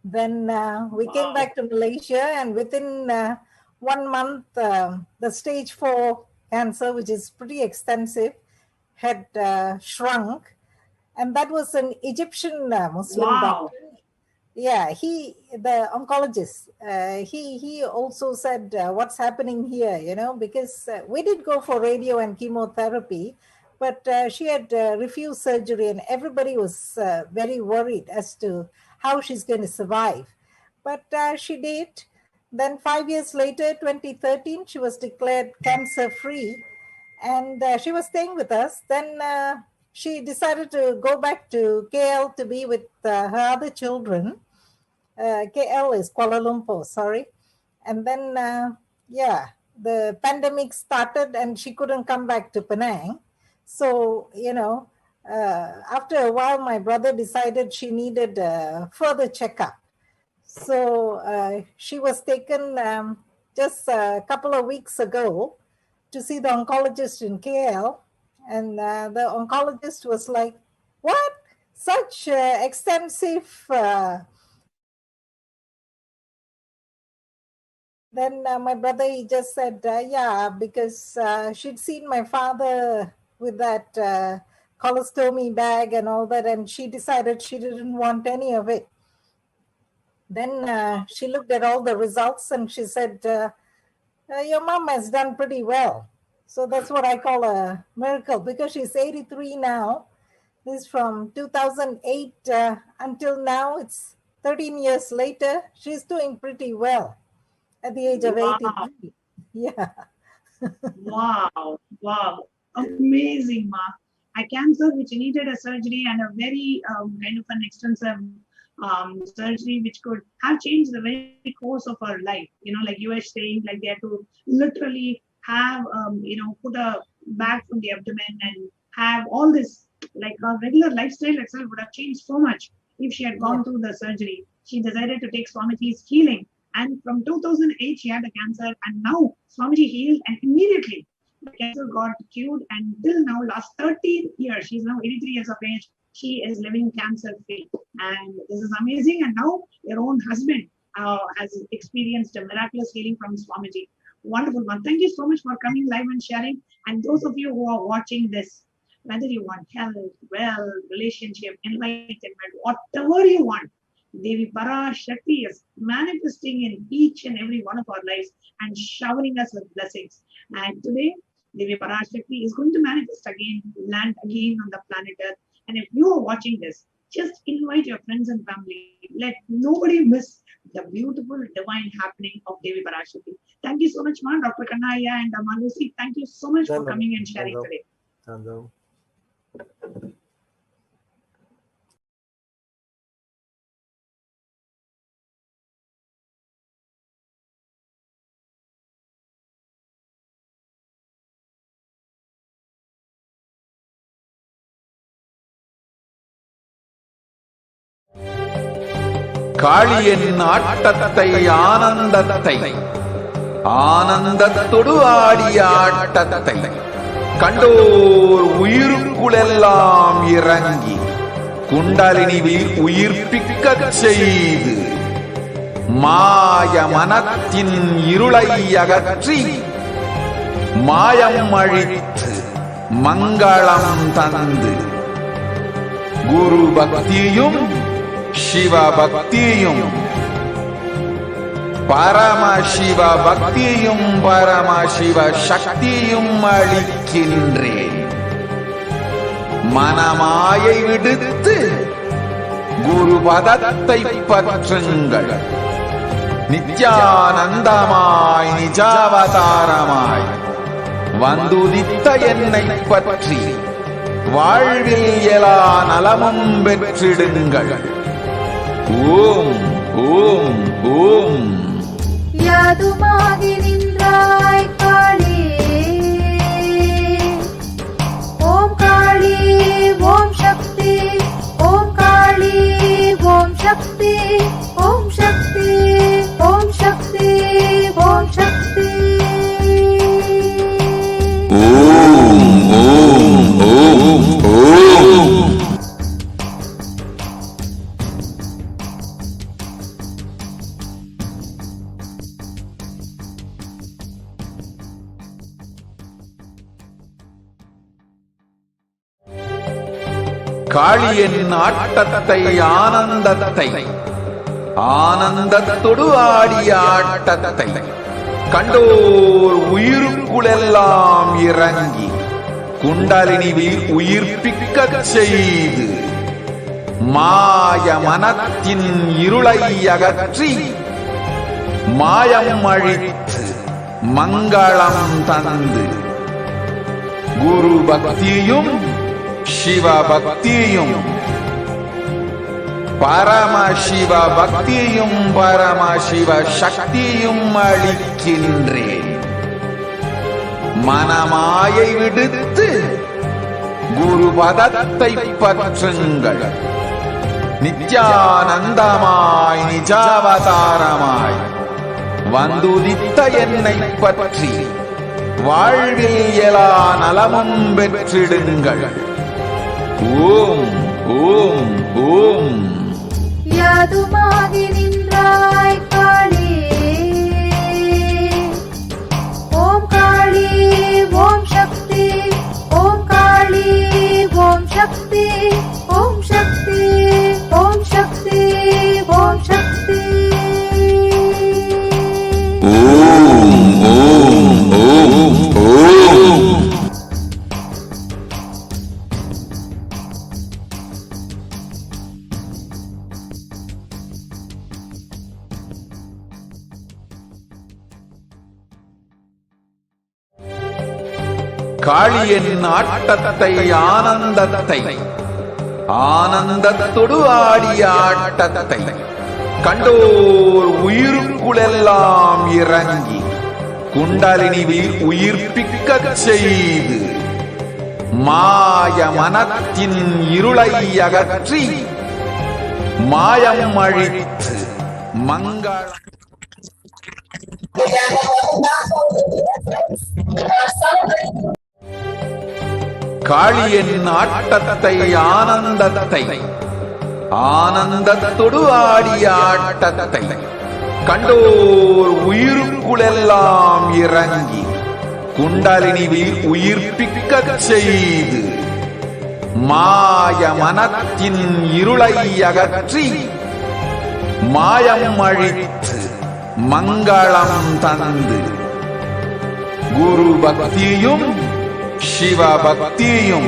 Then we came back to Malaysia, and within 1 month, the stage 4 cancer, which is pretty extensive, had shrunk. And that was an Egyptian Muslim doctor. Yeah, the oncologist, he also said, what's happening here, because we did go for radio and chemotherapy, but she had refused surgery, and everybody was very worried as to how she's going to survive. But she did. Then 5 years later, 2013, she was declared cancer-free, and she was staying with us. Then she decided to go back to KL to be with her other children. KL is Kuala Lumpur, sorry. And then, the pandemic started and she couldn't come back to Penang. So, after a while, my brother decided she needed a further checkup. So she was taken just a couple of weeks ago to see the oncologist in KL. And the oncologist was like, what? Such extensive... Then my brother, he just said, yeah, because she'd seen my father with that colostomy bag and all that, and she decided she didn't want any of it. Then she looked at all the results and she said, your mom has done pretty well. So that's what I call a miracle, because she's 83 now. This is from 2008 until now. It's 13 years later. She's doing pretty well at the age of 83. Yeah. Wow. Amazing, Ma. A cancer which needed a surgery and a very kind of an extensive surgery which could have changed the very course of her life. Like you were saying, like they had to literally have, put a bag from the abdomen and have all this, like her regular lifestyle itself would have changed so much if she had gone through the surgery. She decided to take Swamiji's healing. And from 2008, she had a cancer, and now Swamiji healed, and immediately the cancer got cured. And till now, last 13 years, she's now 83 years of age, she is living cancer-free. And this is amazing. And now your own husband has experienced a miraculous healing from Swamiji. Wonderful, man. Thank you so much for coming live and sharing. And those of you who are watching this, whether you want health, wealth, relationship, enlightenment, whatever you want, Devi Parashakti is manifesting in each and every one of our lives and showering us with blessings. And today, Devi Parashakti is going to manifest again, land again on the planet Earth. And if you are watching this, just invite your friends and family. Let nobody miss the beautiful divine happening of Devi Parashakti. Thank you so much, Ma, Dr. Kanaya and Malusi. Thank you so much for coming and sharing today. காளியின் ஆட்டத்தை ஆனந்தத்தை ஆனந்தத்தொடு ஆடிய ஆட்டத்தை கண்டோர் உயிருக்குளெல்லாம் இறங்கி குண்டலினிவில் உயிர்ப்பிக்கச் செய்து மாய மனத்தின் இருளை அகற்றி மாயம் அழித்து மங்களம் தந்து குரு பக்தியும் சிவ பக்தியும் பரமசிவ பக்தியும் பரமசிவ சக்தியும் அளிக்கின்றேன். மனமாயை விடுத்து குரு பதத்தை பற்றுங்கள். நித்யானந்தமாய் நிஜாவதாரமாய் வந்துதித்த என்னை பற்றி வாழ்வில் எல்லா நலமும் பெற்றிடுங்கள். ஓம் ஓம் ஓம். யாதுமாகி நின்றாய் காளி, ஓம் காளி ஓம் சக்தி, ஓம் காளி ஓம் சக்தி, ஓம் சக்தி ஓம் சக்தி ஓம் சக்தி. ஓம் ஓம் ஓம் ஓம். காளியின் ஆட்டத்தை ஆனந்தத்தை ஆனந்தத்தொடு ஆடிய ஆட்டத்தை கண்டோர் உயிருக்குளெல்லாம் இறங்கி குண்டலினிவில் உயிர்ப்பிக்கச் செய்து மாய மனத்தின் இருளை அகற்றி மாயம் அழித்து மங்களம் தந்து குரு பக்தியும் சிவ பக்தியும் பரமசிவ பக்தியும் பரமசிவ சக்தியும் அளிக்கின்றேன். மனமாயை விடுத்து குரு பதத்தை பற்றுங்கள். நித்யானந்தமாய் நிஜாவதாரமாய் வந்துதித்த என்னை பற்றி வாழ்வில் எல்லா நலமும் பெற்றிடுங்கள். ஓம் ஓம் ஓம். யாதுமாகி நின்றாய் காளி, ஓம் காளி ஓம் சக்தி, ஓம் காளி ஓம் சக்தி, ஓம் சக்தி ஓம் சக்தி ஓம் சக்தி. ஓம் ஓம் ஓம் ஓம். காளியின் ஆட்டத்தை ஆனந்தத்தை ஆனந்தத்தொடு ஆடிய ஆட்டத்தை கண்டோர் உயிருக்குளெல்லாம் இறங்கி குண்டலினிவில் உயிர்ப்பிக்கச் செய்து மாய மனத்தின் இருளை அகற்றி மாயம் அழித்து மங்களம் காளியின் ஆட்டத்தை ஆனந்தத்தை ஆனந்தத்தொடு ஆடிய ஆட்டத்தை கண்டோர் உயிருக்குளெல்லாம் இறங்கி குண்டலினிவில் உயிர்ப்பிக்கச் செய்து மாய மனத்தின் இருளை அகற்றி மாயம் அழித்து மங்களம் தந்து குரு பக்தியும் சிவ பக்தியும்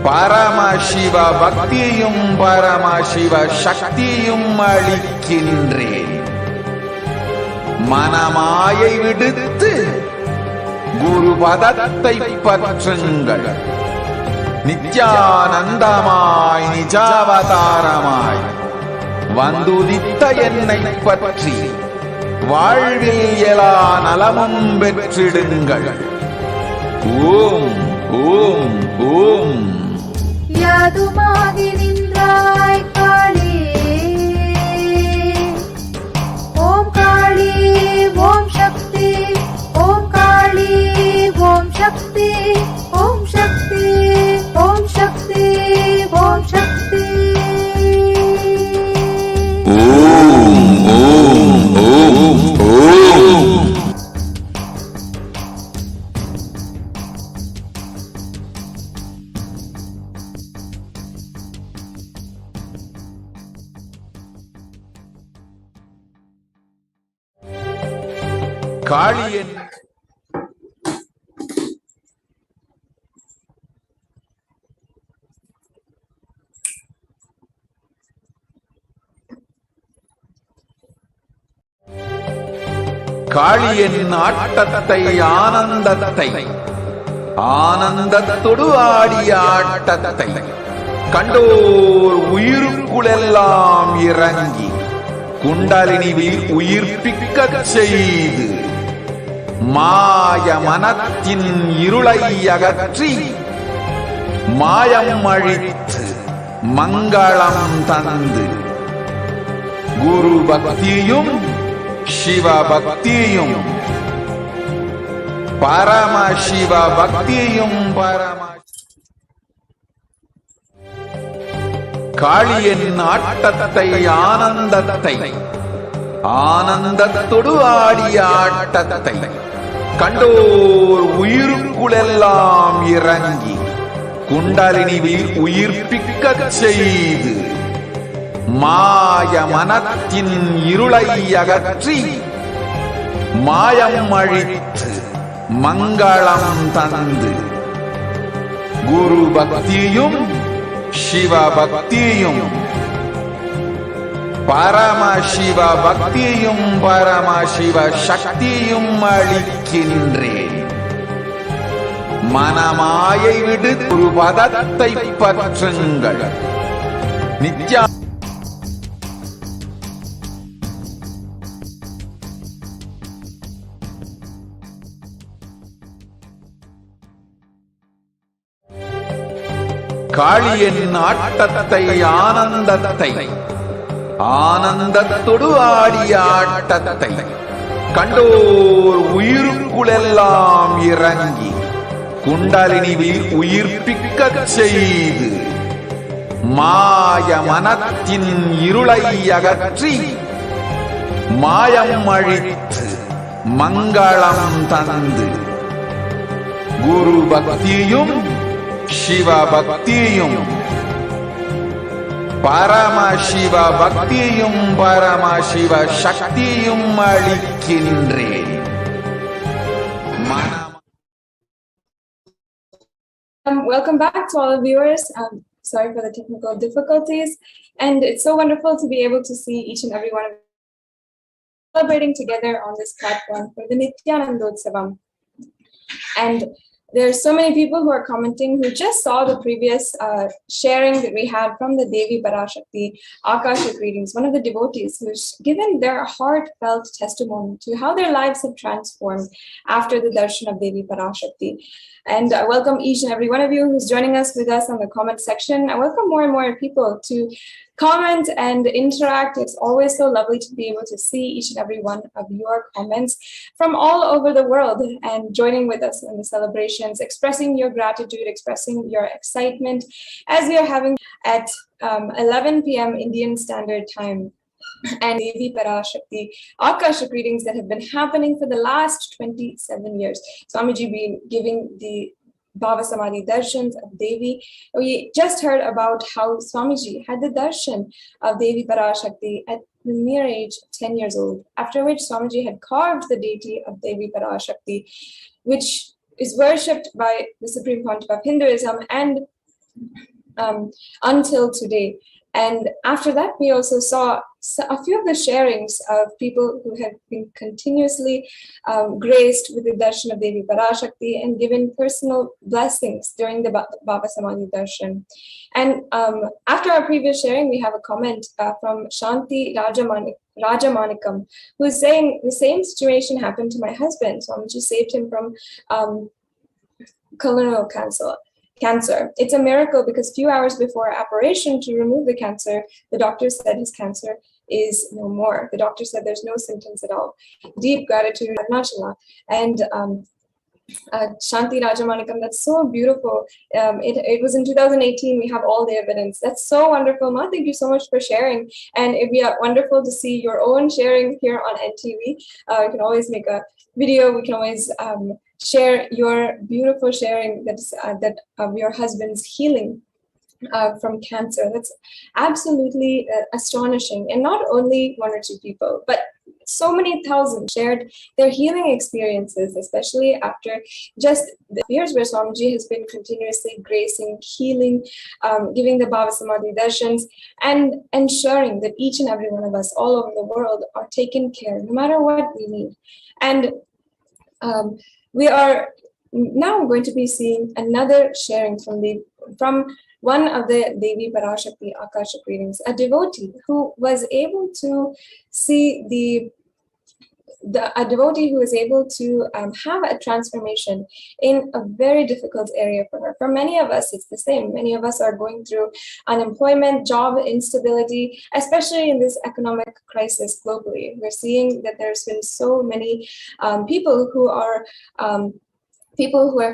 பரமசிவ பக்தியும் பரமசிவ சக்தியும் அளிக்கின்றேன். மனமாயை விடுத்து குரு பதத்தை பற்றுங்கள். நித்யானந்தமாய் நிஜாவதாரமாய் வந்துதித்த என்னை பற்றி வாழ்வில் எல்லா நலமும் பெற்றிடுங்கள். ஓம் ஓம் ஓம். யாதுமாகி நின்றாய் காளி, ஓம் காளி ஓம் சக்தி, ஓம் காளி ஓம் சக்தி, ஓம் சக்தி ஓம் சக்தி ஓம் சக்தி. ஓம் ஓம் ஓம் ஓம். காளியன் காளியன் ஆட்டத்தை ஆனந்தத்தை ஆனந்தத்தொடு ஆடிய ஆட்டத்தை கண்டோர் உயிருக்குளெல்லாம் இறங்கி குண்டலினிவில் உயிர்ப்பிக்கச் செய்து மாய மனத்தின் இருளை அகற்றி மாயம் அழித்து மங்களம் தந்து குரு பக்தியும் சிவ பக்தியும் பரமசிவ பக்தியும் காளியன் ஆட்டத்தை ஆனந்தத்தை ஆனந்தத்தொடு ஆடிய ஆட்டத்தை கண்டோர் உயிருக்குளெல்லாம் இறங்கி குண்டலினிவில் உயிர்ப்பிக்கச் செய்து மாய மனத்தின் இருளை அகற்றி மாயம் அழித்து மங்களம் தந்து குரு பக்தியும் சிவ பக்தியும் பரமசிவ பக்தியும் பரமசிவ சக்தியும் அளிக்கின்றேன். மனமாயை விடு ஒரு பதத்தை பற்றுங்கள். நித்யா காளியன் ஆட்டத்தை ஆனந்தத்தை ஆனந்தத்தொடு ஆடிய ஆட்டத்தை கண்டோர் உயிருக்குளெல்லாம் இறங்கி குண்டலினிவில் உயிர்ப்பிக்கச் செய்து மாய மனத்தின் இருளை அகற்றி மாயம் அழித்து மங்களம் தந்து குரு பக்தியும் சிவ பக்தியும் பரமசிவ பக்தியும் பரமசிவ சக்தியும் அளிக்கின்றேன். Welcome back to all the viewers. Sorry for the technical difficulties, and it's so wonderful to be able to see each and every one of you celebrating together on this platform for the Nithyananda Paramashivam. And there are so many people who are commenting who just saw the previous sharing that we had from the Devi Parashakti Akashic readings, one of the devotees who's given their heartfelt testimony to how their lives have transformed after the darshan of Devi Parashakti. And I welcome each and every one of you who's joining us with us on the comment section. I welcome more and more people to comment and interact. It's always so lovely to be able to see each and every one of your comments from all over the world and joining with us in the celebrations, expressing your gratitude, expressing your excitement as we are having at 11 p.m. Indian Standard Time. And Devi Parashakti Akashic readings that have been happening for the last 27 years. Swamiji been giving the BHAVASAMADHI darshans of Devi. We just heard about how Swamiji had the darshan of Devi Parashakti at the mere age of 10 years old, after which Swamiji had carved the deity of Devi Parashakti, which is worshipped by the Supreme Pontiff of Hinduism and until today. And after that, we also saw a few of the sharings of people who have been continuously graced with the darshan of Devi Parashakti and given personal blessings during the BHAVASAMADHI darshan. And after our previous sharing, we have a comment from Shanti Rajamanikam, who is saying the same situation happened to my husband. So she saved him from colonal cancer. It's a miracle because few hours before operation to remove the cancer, the doctor said his cancer is no more. The doctor said there's no symptoms at all. Deep gratitude, Arunachala. And Shanti Rajamanikam, that's so beautiful. It was in 2018, we have all the evidence. That's so wonderful, Ma. Thank you so much for sharing. And it'd be wonderful to see your own sharing here on NTV. You can always make a video. We can always share your beautiful sharing that of your husband's healing from cancer. That's absolutely astonishing. And not only one or two people, but so many thousands shared their healing experiences, especially after just the years where Swamiji has been continuously gracing, healing, giving the BHAVASAMADHI darshans, and ensuring that each and every one of us all over the world are taken care no matter what we need. And we are now going to be seeing another sharing from one of the Devi Parashakti Akashic readings, a devotee who was able to see a devotee who is able to have a transformation in a very difficult area for her. For many of us, it's the same. Many of us are going through unemployment, job instability, especially in this economic crisis globally. We're seeing that there's been so many people who are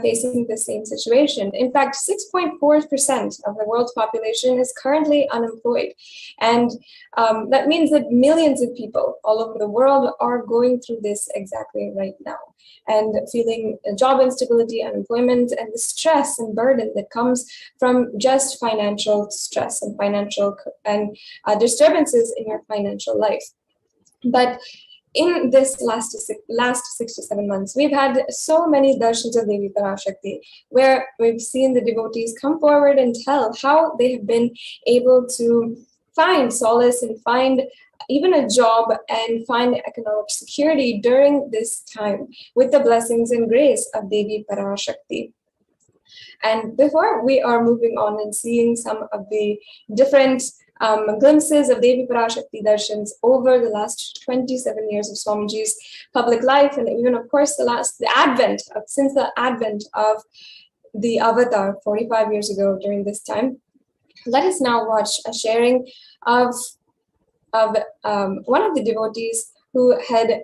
facing the same situation. In fact, 6.4% of the world's population is currently unemployed. And that means that millions of people all over the world are going through this exactly right now and feeling job instability, unemployment, and the stress and burden that comes from just financial stress and financial disturbances in your financial life. But in this last 6 to 7 months, we've had so many darshans of Devi Parashakti, where we've seen the devotees come forward and tell how they have been able to find solace and find even a job and find economic security during this time with the blessings and grace of Devi Parashakti. And before we are moving on and seeing some of the different glimpses of Devi Parashakti darshans over the last 27 years of Swamiji's public life, and even, of course, since the advent of the avatar 45 years ago during this time, let us now watch a sharing of one of the devotees who had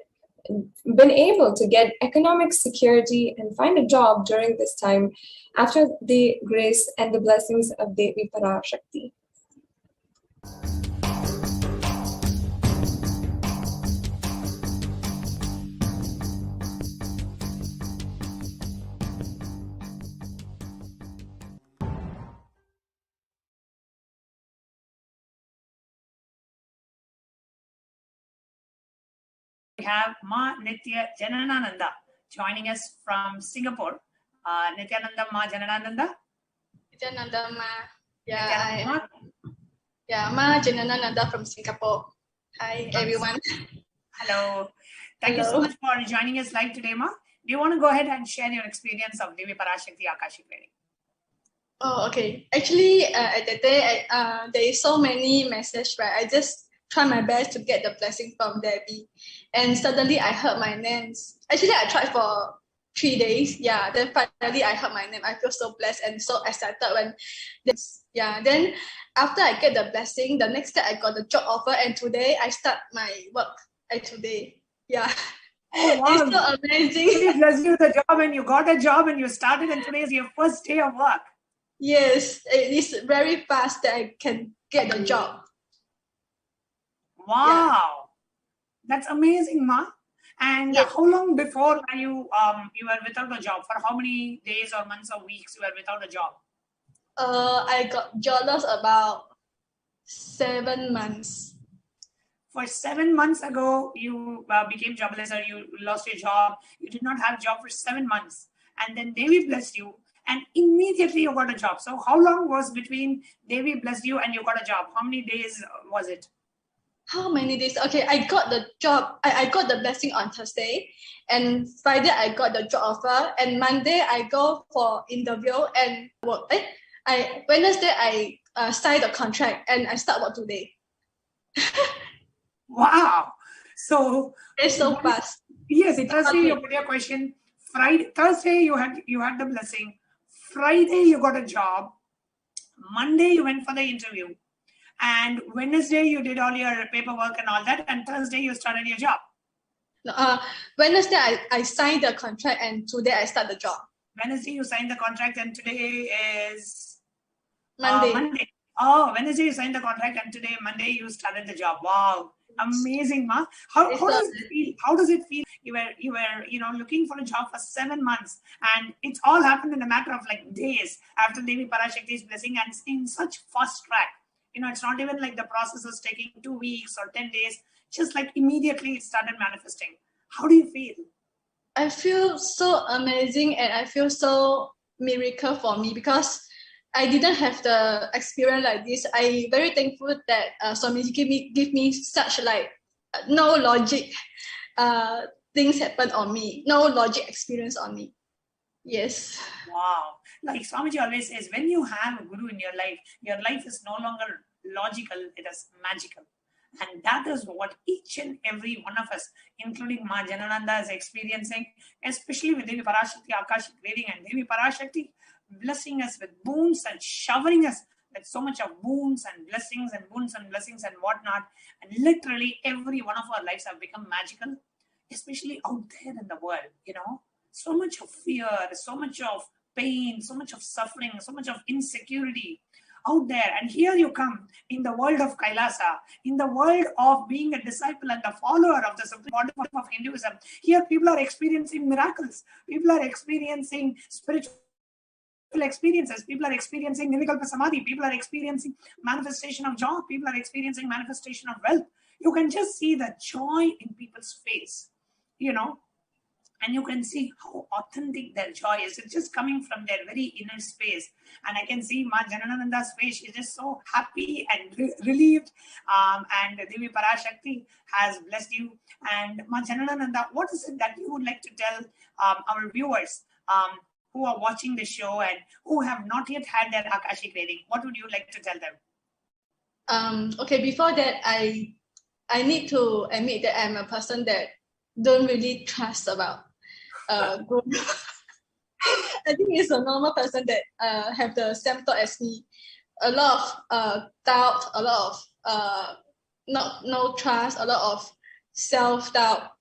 been able to get economic security and find a job during this time after the grace and the blessings of Devi Parashakti. We have Ma Nithyananda joining us from Singapore. Nithyananda Ma Janananda. Nithyananda Ma. Yeah, Ma Janananda from Singapore. Hi, everyone. Hello. Thank you so much for joining us live today, Ma. Do you want to go ahead and share your experience of Devi Parashakti Akashic reading? Oh, okay. Actually, at that day, there is so many messages, right? I just try my best to get the blessing from Devi. And suddenly I heard my name. Actually, I tried for 3 days. Yeah, then finally I heard my name. I feel so blessed and so excited when then after I get the blessing, the next day I got the job offer, and today I start my work. Today. Yeah. Oh, wow. It's so amazing. Devi blessed you the job and you got a job and you started, and today is your first day of work. Yes, it is very fast that I can get the job. Wow. Yeah. That's amazing, Ma. And how long before were you were without a job? For how many days or months or weeks you were without a job? I got jobless about 7 months. For 7 months ago, you became jobless, or you lost your job. You did not have a job for 7 months. And then Devi blessed you, and immediately you got a job. So how long was between Devi blessed you and you got a job? How many days was it? How many days? Okay, I got the job. I got the blessing on Thursday, and Friday I got the job offer, and Monday I go for interview and work. Wednesday I signed the contract and I start work today. Wow! So it's so fast. Yes, Thursday you put your question. Thursday you had the blessing. Friday you got a job. Monday you went for the interview. And Wednesday you did all your paperwork and all that, and Thursday you started your job. Wednesday I signed the contract, and today I start the job. Wednesday you signed the contract, and today is Monday. Oh, Wednesday you signed the contract, and today Monday you started the job. Wow, Amazing, Ma. How It's does it feel? How does it feel? You were looking for a job for 7 months, and it's all happened in a matter of like days after Devi Parashakti's blessing, and in such fast track. It's not even like the process was taking 2 weeks or 10 days. Just like immediately it started manifesting. How do you feel? I feel so amazing, and I feel so miracle for me because I didn't have the experience like this. I very thankful that Swamiji give me such like no logic things happen on me, no logic experience on me. Yes. Wow. Like Swamiji always says, when you have a guru in your life is no longer logical, it is magical. And that is what each and every one of us, including Ma Janananda, is experiencing, especially with Devi Parashakti, Akashic reading, and Devi Parashakti blessing us with boons and showering us with so much of boons and blessings and whatnot. And literally every one of our lives have become magical, especially out there in the world, so much of fear, so much of pain, so much of suffering, so much of insecurity out there. And here you come in the world of Kailasa, in the world of being a disciple and a follower of the Supreme Body of Hinduism. Here people are experiencing miracles. People are experiencing spiritual experiences. People are experiencing Nirvikalpa, people are experiencing manifestation of job, people are experiencing manifestation of wealth. You can just see the joy in people's face, and you can see how authentic their joy is. It's just coming from their very inner space. And I can see Ma Janananda's face. She's just so happy and relieved. And Devi Parashakti has blessed you. And Ma Janananda, what is it that you would like to tell our viewers who are watching the show and who have not yet had their Akashic reading? What would you like to tell them? Okay, before that, I need to admit that I'm a person that don't really trust about guru. I think it's a normal person that have the same thought as me. A lot of doubt, a lot of no trust, a lot of self-doubt.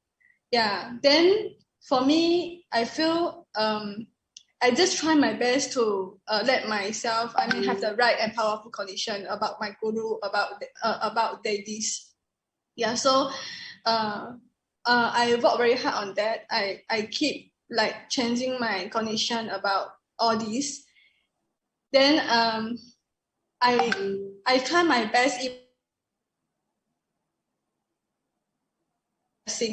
Yeah. Then for me, I feel I just try my best to let myself, have the right and powerful condition about my guru, about deities. Yeah. So I work very hard on that. I keep like changing my condition about all this. Then I try my best.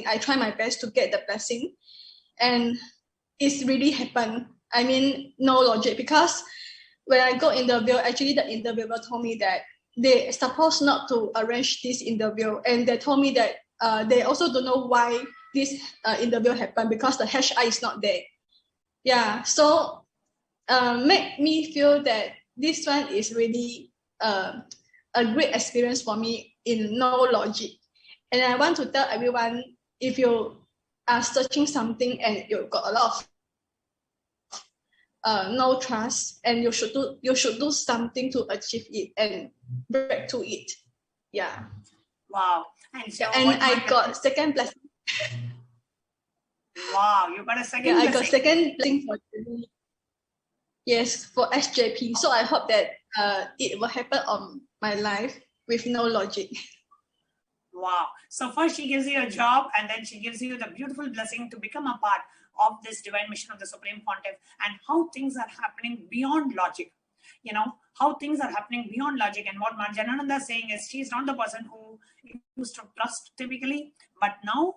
I try my best to get the blessing, and it's really happened. No logic, because when I go interview, actually the interviewer told me that they supposed not to arrange this interview, and they told me that they also don't know why this interview happened because the HI is not there. Yeah, so make me feel that this one is really a great experience for me in no logic. And I want to tell everyone, if you are searching something and you've got a lot of no trust, and you should do something to achieve it and break to it. Yeah. Wow. And so I got second blessing. Wow, you got a second blessing. I got second blessing for for SJP. So I hope that it will happen on my life with no logic. Wow. So first she gives you a job, and then she gives you the beautiful blessing to become a part of this divine mission of the Supreme Pontiff, and how things are happening beyond logic. How things are happening beyond logic. And what Ma Janananda is saying is, she's not the person who used to trust typically, but now,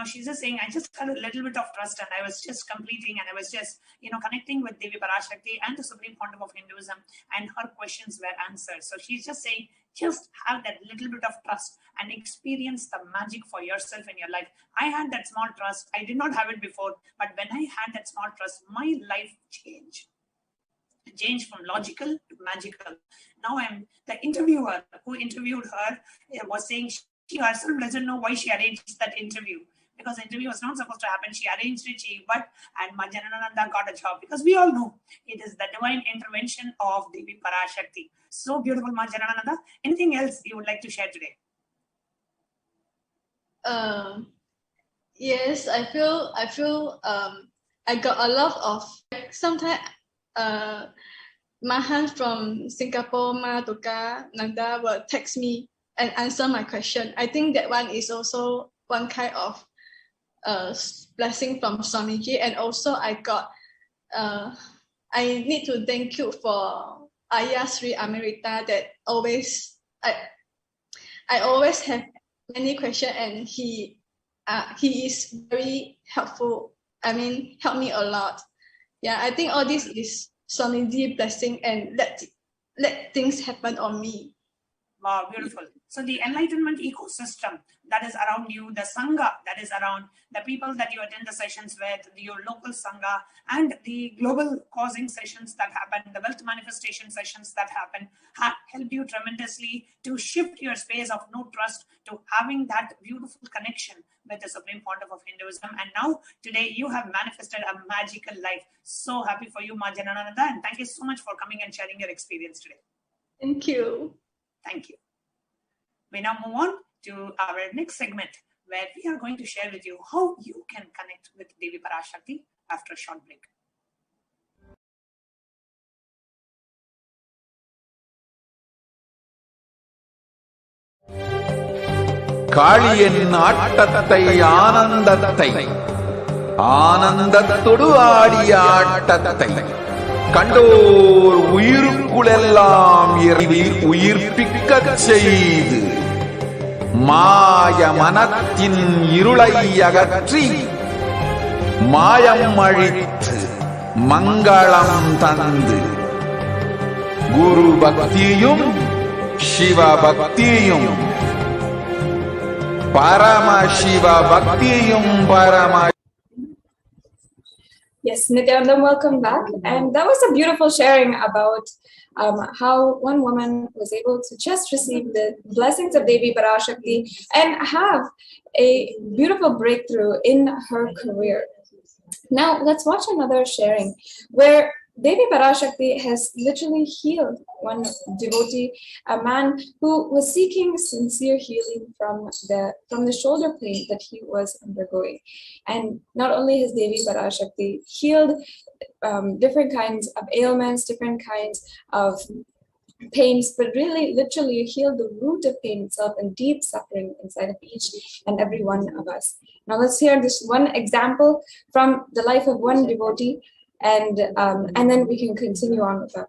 she's just saying, I just had a little bit of trust, and I was just completing, and I was just, connecting with Devi Parashakti and the Supreme Pontiff of Hinduism, and her questions were answered. So she's just saying, just have that little bit of trust and experience the magic for yourself in your life. I had that small trust. I did not have it before, but when I had that small trust, my life changed. It changed from logical to magical. Now the interviewer who interviewed her was saying she herself doesn't know why she arranged that interview, because the interview was not supposed to happen. She arranged it, and Ma Janananda got a job, because we all know it is the divine intervention of Devi Parashakti. So beautiful, Ma Janananda. Anything else you would like to share today? Yes, I feel I got a lot of, sometimes Mahan from Singapore, Ma Toka Nanda will text me and answer my question. I think that one is also one kind of blessing from Swamiji. And also I need to thank you for Ayah Sri Amarita that I always have many questions, and he is very helpful. I mean, help me a lot. Yeah, I think all this is Swamiji blessing and let things happen on me. Wow, beautiful. So the enlightenment ecosystem that is around you, the Sangha that is around, the people that you attend the sessions with, your local Sangha, and the global causing sessions that happen, the wealth manifestation sessions that happen, helped you tremendously to shift your space of no trust to having that beautiful connection with the Supreme Pontiff of Hinduism. And now, today, you have manifested a magical life. So happy for you, Ma Janananda, and thank you so much for coming and sharing your experience today. Thank you. Thank you. We now move on to our next segment, where we are going to share with you how you can connect with Devi Parashakti after a short break. காளியின் ஆட்டத்தை ஆனந்தத்தை ஆனந்தத்தொடு ஆடிய ஆட்டத்தை கண்டோர் உயிருக்குளெல்லாம் இறைவி உயிர்ப்பிக்கச் செய்து மாய மனத்தின் இருளை அகற்றி மாயம் அழித்து மங்களம் தந்து குரு பக்தியும் சிவ பக்தியும் பரமசிவ பக்தியும் Yes, Nithyananda, welcome back. And that was a beautiful sharing about how one woman was able to just receive the blessings of Devi Parashakti and have a beautiful breakthrough in her career. Now, let's watch another sharing where Devi Parashakti has literally healed one devotee, a man who was seeking sincere healing from the shoulder pain that he was undergoing. And not only has Devi Parashakti healed different kinds of ailments, different kinds of pains, but really literally healed the root of pain itself and deep suffering inside of each and every one of us. Now let's hear this one example from the life of one devotee, and then we can continue on with that.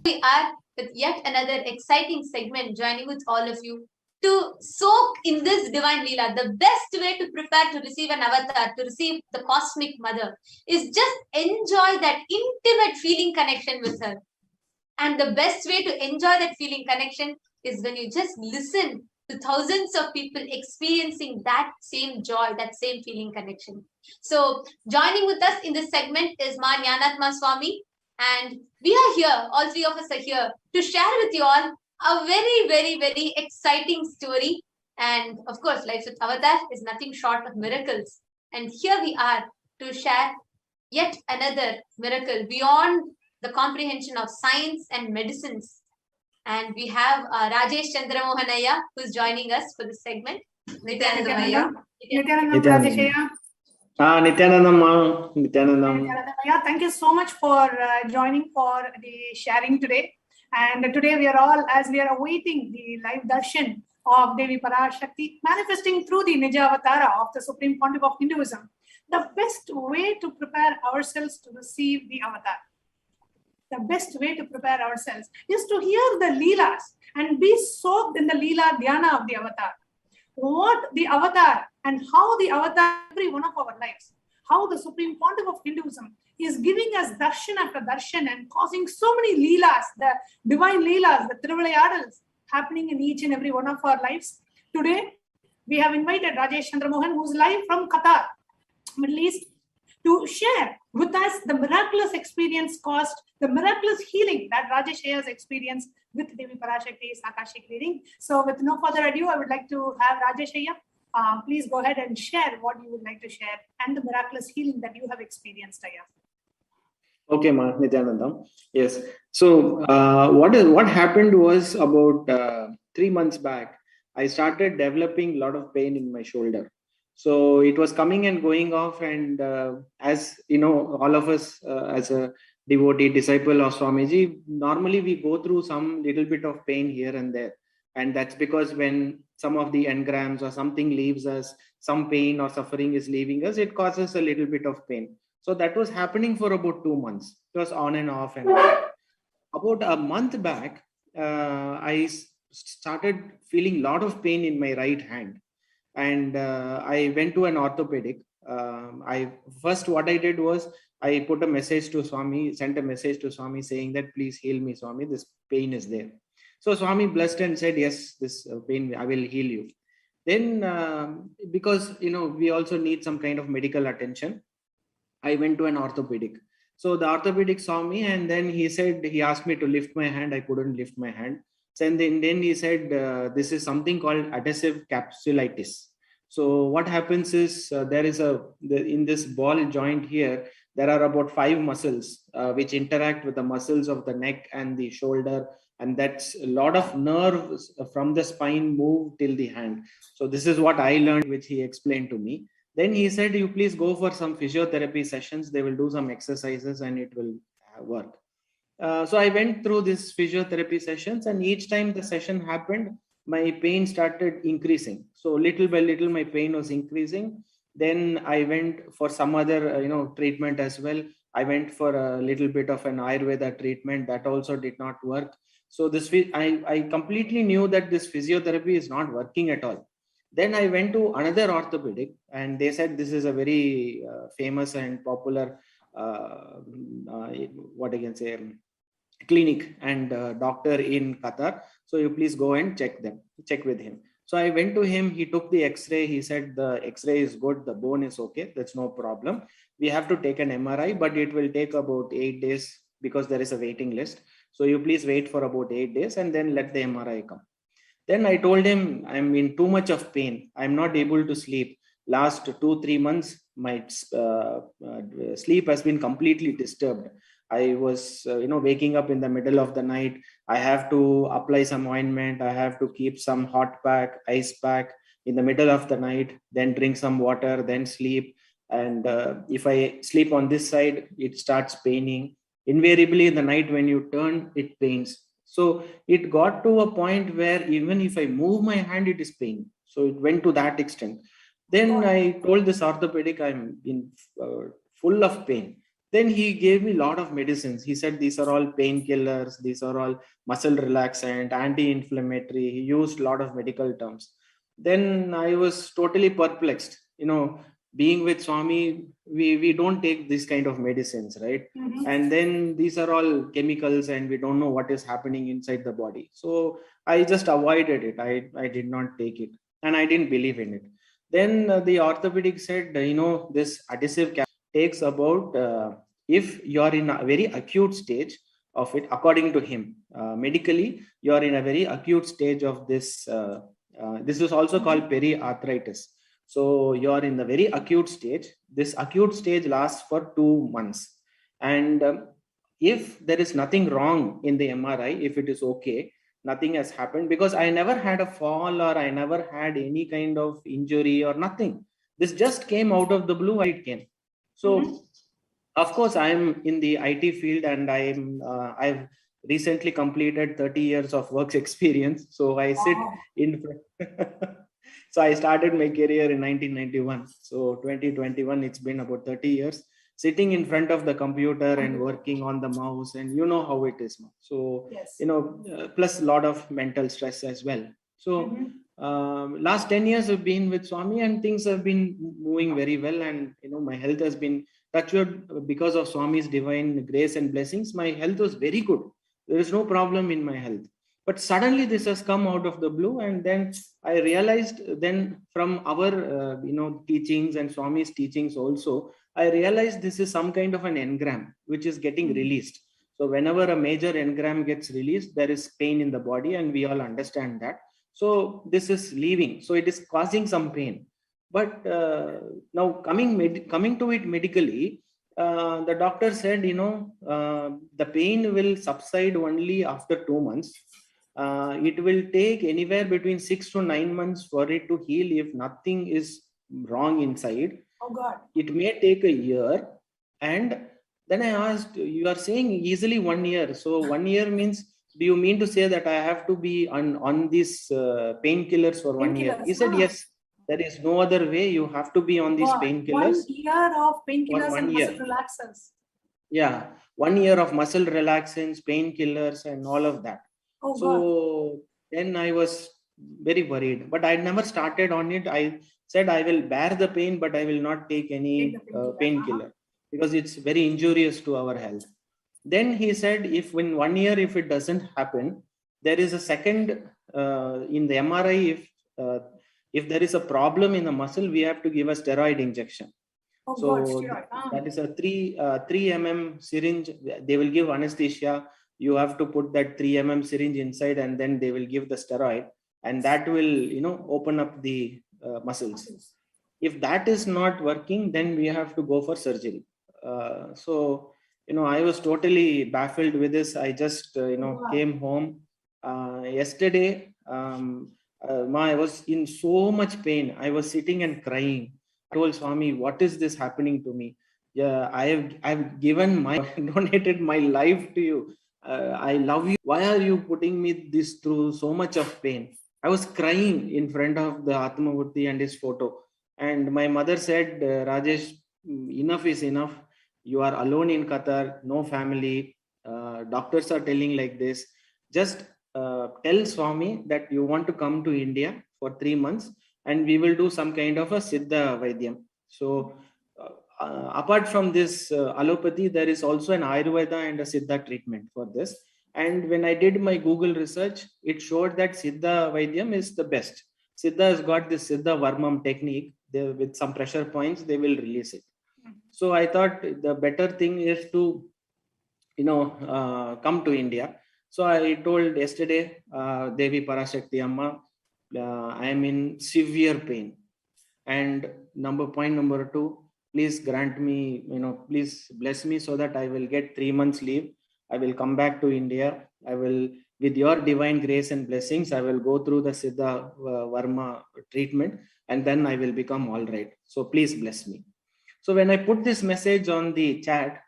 We are with yet another exciting segment, joining with all of you to soak in this divine Leela. The best way to prepare to receive an avatar, to receive the cosmic mother, is just enjoy that intimate feeling connection with her. And the best way to enjoy that feeling connection is when you just listen to thousands of people experiencing that same joy, that same feeling connection. So joining with us in this segment is Ma Jnanatma Swami. And we are here, all three of us are here to share with you all a very, very, very exciting story. And of course, life with Avatar is nothing short of miracles. And here we are to share yet another miracle beyond the comprehension of science and medicines. And we have Rajesh Chandramohanaya, who is joining us for this segment. Nithyananda. Nithyananda, thank you so much for joining for the sharing today. And today we are all, as we are awaiting the live darshan of Devi Parashakti manifesting through the Nija Avatara of the Supreme Pontiff of Hinduism, the best way to prepare ourselves to receive the Avatar, the best way to prepare ourselves is to hear the Leelas and be soaked in the Leela Dhyana of the Avatar. What the Avatar and how the Avatar, every one of our lives, how the Supreme Pontiff of Hinduism is giving us darshan after darshan and causing so many Leelas, the divine Leelas, the Trivilayadals happening in each and every one of our lives. Today, we have invited Rajesh Chandramohan, who's live from Qatar, Middle East, to share with us the miraculous experience caused, the miraculous healing that Rajesh has experienced with Devi Parashakti's Akashic reading. So with no further ado, I would like to have Rajesh Ayya. Please go ahead and share what you would like to share and the miraculous healing that you have experienced, Ayya. Okay, Ma Nithyananda. Yes. So what happened was about 3 months back, I started developing a lot of pain in my shoulder. So it was coming and going off, and as you know, all of us as a devotee disciple of Swamiji, normally we go through some little bit of pain here and there. And that's because when some of the engrams or something leaves us, some pain or suffering is leaving us, it causes a little bit of pain. So that was happening for about 2 months. It was on and off. And about a month back, I started feeling a lot of pain in my right hand. And I went to an orthopedic. What I did was I put a message to Swami, sent a message to Swami saying that please heal me, Swami, this pain is there. So Swami blessed and said, yes, this pain, I will heal you. Then because, you know, we also need some kind of medical attention, I went to an orthopedic. So the orthopedic saw me, and then he said, he asked me to lift my hand. I couldn't lift my hand. And then he said, this is something called adhesive capsulitis. So what happens is there is in this ball joint here, there are about 5 muscles which interact with the muscles of the neck and the shoulder. And that's a lot of nerves from the spine move till the hand. So this is what I learned, which he explained to me. Then he said, you please go for some physiotherapy sessions. They will do some exercises and it will work. So I went through these physiotherapy sessions, and each time the session happened, my pain started increasing. So little by little, my pain was increasing. Then I went for some other, treatment as well. I went for a little bit of an Ayurveda treatment. That also did not work. So I completely knew that this physiotherapy is not working at all. Then I went to another orthopedic, and they said this is a very famous and popular, clinic and doctor in Qatar. So you please go and check with him. So I went to him. He took the X-ray. He said the X-ray is good. The bone is okay. That's no problem. We have to take an MRI, but it will take about 8 days because there is a waiting list. So you please wait for about 8 days and then let the MRI come. Then I told him, I'm in too much of pain. I'm not able to sleep. Last 2-3 months, my sleep has been completely disturbed. I was, waking up in the middle of the night. I have to apply some ointment. I have to keep some hot pack, ice pack in the middle of the night, then drink some water, then sleep. And if I sleep on this side, it starts paining. Invariably in the night when you turn, it pains. So it got to a point where even if I move my hand, it is pain. So it went to that extent. Then I told this orthopedic, I'm in full of pain. Then he gave me a lot of medicines. He said, these are all painkillers. These are all muscle relaxant, anti-inflammatory. He used a lot of medical terms. Then I was totally perplexed. Being with Swami, we don't take this kind of medicines, right? Mm-hmm. And then these are all chemicals and we don't know what is happening inside the body. So I just avoided it. I did not take it and I didn't believe in it. Then the orthopedic said, this adhesive takes about, if you're in a very acute stage of it, according to him, medically, you're in a very acute stage of this. This is also called periarthritis. So you're in the very acute stage. This acute stage lasts for 2 months. And if there is nothing wrong in the MRI, if it is okay, nothing has happened, because I never had a fall or I never had any kind of injury or nothing. This just came out of the blue. It came. So, of course, I'm in the IT field and I've recently completed 30 years of work experience. So I sit in So I started my career in 1991. So 2021, it's been about 30 years sitting in front of the computer and working on the mouse, and you know how it is now. So, yes. Plus a lot of mental stress as well. So last 10 years I've been with Swami and things have been moving very well. And, my health has been touched because of Swami's divine grace and blessings. My health was very good. There is no problem in my health. But suddenly this has come out of the blue, and then I realized then from our, teachings and Swami's teachings also, I realized this is some kind of an engram which is getting released. So whenever a major engram gets released, there is pain in the body, and we all understand that. So this is leaving. So it is causing some pain. But now coming to it medically, the doctor said, the pain will subside only after 2 months. It will take anywhere between 6 to 9 months for it to heal if nothing is wrong inside. Oh God. It may take a year. And then I asked, you are saying easily 1 year. So 1 year means, do you mean to say that I have to be on these painkillers for 1 year? He said, yes, there is no other way. You have to be on these God, painkillers 1 year of for painkillers 1 and year. muscle relaxers. Yeah, 1 year of muscle relaxants, painkillers, and all of that. Oh God. So then I was very worried, but I never started on it. I said I will bear the pain, but I will not take any painkiller because it's very injurious to our health. Then he said, if in 1 year, if it doesn't happen, there is a second in the MRI. If there is a problem in the muscle, we have to give a steroid injection. Oh So God, steroid. that is a 3 mm syringe. They will give anesthesia. You have to put that 3 mm syringe inside, and then they will give the steroid, and that will, open up the muscles. If that is not working, then we have to go for surgery. So, I was totally baffled with this. I just, came home yesterday. I was in so much pain. I was sitting and crying. I told Swami, what is this happening to me? Yeah, I've given donated my life to you. I love you. Why are you putting me this through so much of pain? I was crying in front of the Atmamurti and his photo. And my mother said, Rajesh, enough is enough. You are alone in Qatar, no family. Doctors are telling like this. Just tell Swami that you want to come to India for 3 months, and we will do some kind of a Siddha Vaidyam. So apart from this allopathy, there is also an Ayurveda and a Siddha treatment for this. And when I did my Google research, it showed that Siddha Vaidyam is the best. Siddha has got this Siddha Varmam technique. With some pressure points, they will release it. So I thought the better thing is to, come to India. So I told yesterday, Devi Parashakti Amma, I am in severe pain. And point number 2, please grant me, please bless me so that I will get 3 months leave. I will come back to India. I will, with your divine grace and blessings, I will go through the Siddha Varma treatment, and then I will become all right. So please bless me. So when I put this message on the chat,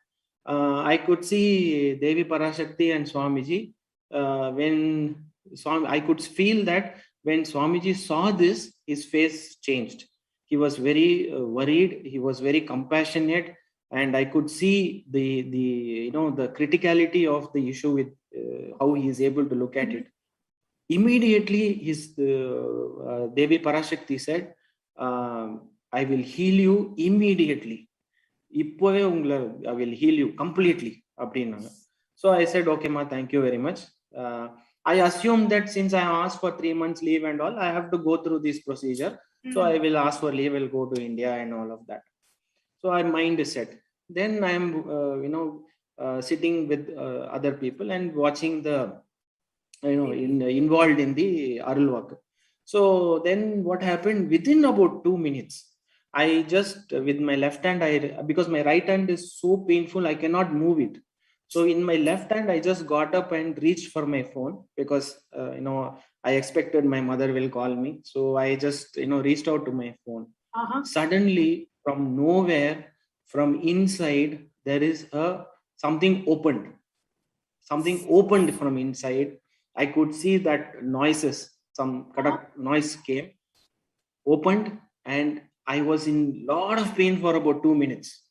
I could see Devi Parashakti and Swamiji. I could feel that when Swamiji saw this, his face changed. He was very worried. He was very compassionate, and I could see the criticality of the issue with how he is able to look at it. Immediately, his Devi Parashakti said, I will heal you immediately. I will heal you completely. So I said, okay, ma, thank you very much. I assumed that since I asked for 3 months leave and all, I have to go through this procedure. So I will ask for leave, I will go to India and all of that. So my mind is set. Then I am, sitting with other people and watching the, involved in the Arul work. So then what happened within about 2 minutes, I just, with my left hand, because my right hand is so painful, I cannot move it. So in my left hand, I just got up and reached for my phone because, I expected my mother will call me. So I just, reached out to my phone. Suddenly, from nowhere, from inside, there is something opened. Something opened from inside. I could see that noises, some noise came, opened, and I was in a lot of pain for about 2 minutes.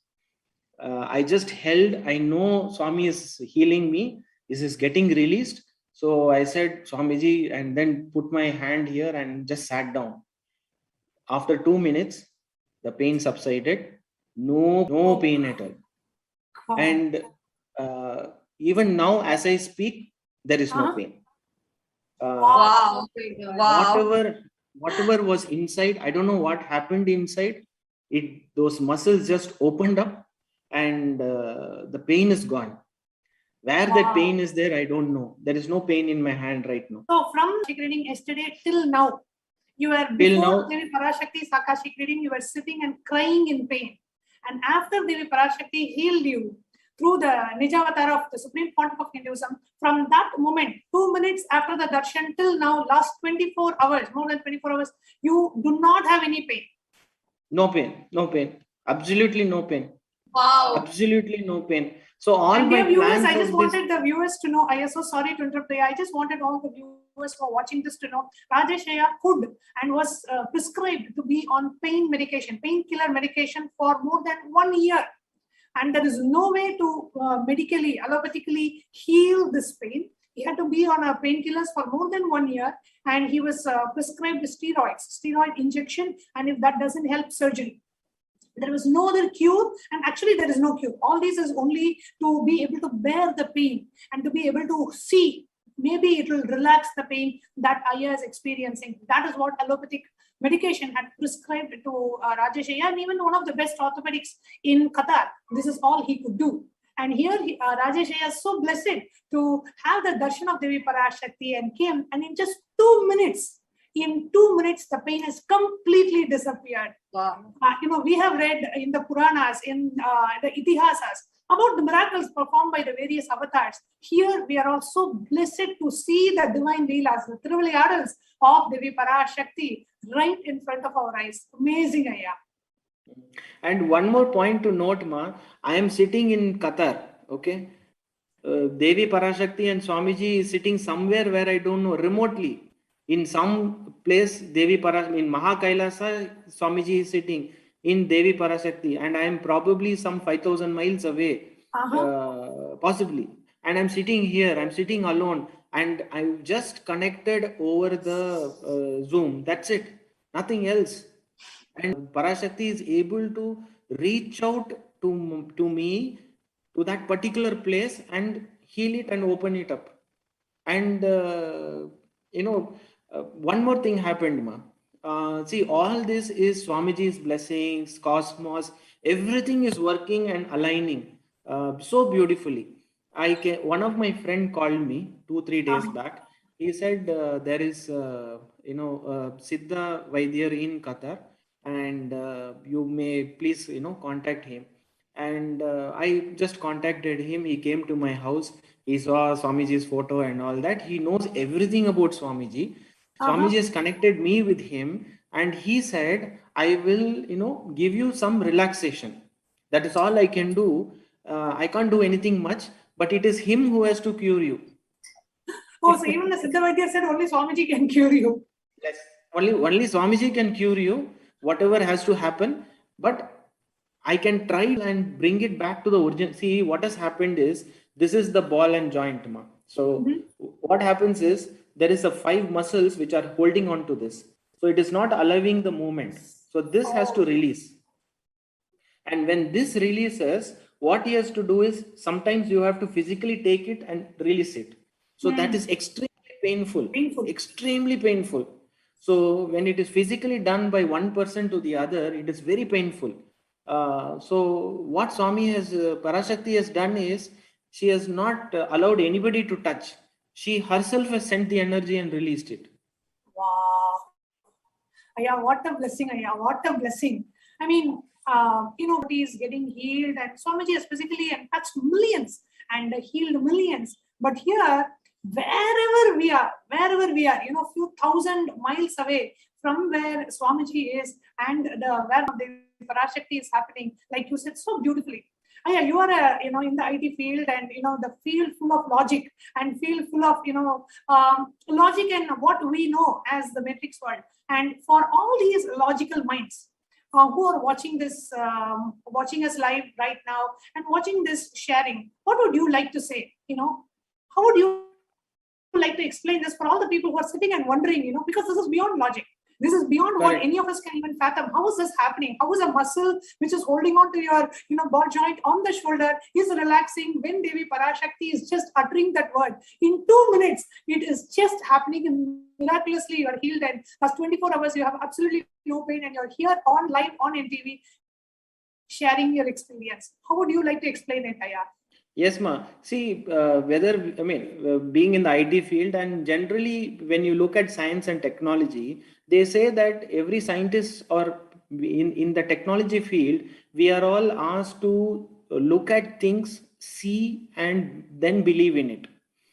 I just held, I know Swami is healing me. This is getting released. So I said, Swamiji, and then put my hand here and just sat down. After 2 minutes, the pain subsided. No pain at all. And even now, as I speak, there is no pain. Wow. Whatever was inside, I don't know what happened inside. Those muscles just opened up, and the pain is gone. Where that pain is there, I don't know. There is no pain in my hand right now. So from reading yesterday till now, you were before Devi Parashakti Sakashik reading, you were sitting and crying in pain. And after Devi Parashakti healed you through the Nijavatar of the Supreme Pontiff of Hinduism, from that moment, 2 minutes after the darshan till now, last 24 hours, more than 24 hours, you do not have any pain. No pain, no pain, absolutely no pain, Wow. absolutely no pain. So all And my dear viewers, plans I just of this. wanted the viewers to know, I am so sorry to interrupt. I just wanted all the viewers who are watching this to know, Rajesh Iyer could and was prescribed to be on pain medication, painkiller medication for more than 1 year. And there is no way to medically, allopathically heal this pain. He had to be on painkillers for more than 1 year, and he was prescribed steroid injection, and if that doesn't help, surgery. There was no other cure, and actually there is no cure. All this is only to be able to bear the pain and to be able to see. Maybe it will relax the pain that Iyer is experiencing. That is what allopathic medication had prescribed to Rajesh Iyer, and even one of the best orthopedics in Qatar. This is all he could do. And here Rajesh Iyer is so blessed to have the darshan of Devi Parashakti and came, and in just 2 minutes, the pain has completely disappeared. Wow. We have read in the Puranas, in the Itihasas, about the miracles performed by the various avatars. Here we are also blessed to see the divine Leelas, the Thiruvilayadals of Devi Parashakti right in front of our eyes. Amazing, Ayya. And one more point to note, Ma, I am sitting in Qatar, okay? Devi Parashakti and Swamiji is sitting somewhere where I don't know, remotely. In some place, Devi Parashakti, in Kailasa, Swamiji is sitting in Devi Parashakti, and I am probably some 5,000 miles away, possibly. And I'm sitting here, I'm sitting alone, and I've just connected over the Zoom. That's it, nothing else. And Parashakti is able to reach out to me, to that particular place, and heal it and open it up. And one more thing happened, Ma. See, all this is Swamiji's blessings, cosmos, everything is working and aligning so beautifully. One of my friend called me 2-3 days back. He said there is Siddha Vaidyar in Qatar, and you may please contact him. And I just contacted him. He came to my house. He saw Swamiji's photo and all that. He knows everything about Swamiji. Swamiji has connected me with him, and he said, I will, give you some relaxation. That is all I can do. I can't do anything much, but it is him who has to cure you. Oh, so even the Siddha Vaidya said only Swamiji can cure you. Yes, only Swamiji can cure you, whatever has to happen, but I can try and bring it back to the origin. See, what has happened is, this is the ball and joint, Ma. So what happens is, there is a 5 muscles which are holding on to this. So it is not allowing the movement. So this has to release. And when this releases, what he has to do is, sometimes you have to physically take it and release it. So that is extremely painful, extremely painful. So when it is physically done by one person to the other, it is very painful. So what Parashakti has done is, she has not allowed anybody to touch. She herself has sent the energy and released it. Wow. Ayya, what a blessing, Ayya, what a blessing. I mean, he is getting healed, and Swamiji has physically touched millions and healed millions. But here, wherever we are, few thousand miles away from where Swamiji is and where the Parashakti is happening, like you said so beautifully. Yeah, you are in the IT field, and the field full of logic, and field full of logic and what we know as the matrix world. And for all these logical minds who are watching this, watching us live right now, and watching this sharing, what would you like to say? How would you like to explain this for all the people who are sitting and wondering? Because this is beyond logic. This is beyond what any of us can even fathom. How is this happening? How is a muscle which is holding on to your, ball joint on the shoulder is relaxing when Devi Parashakti is just uttering that word? In 2 minutes, it is just happening, and miraculously you are healed, and past 24 hours you have absolutely no pain, and you're here on live on MTV sharing your experience. How would you like to explain it, Ayya? Yes, Ma. See, being in the IT field, and generally when you look at science and technology, they say that every scientist, or in the technology field, we are all asked to look at things, see, and then believe in it.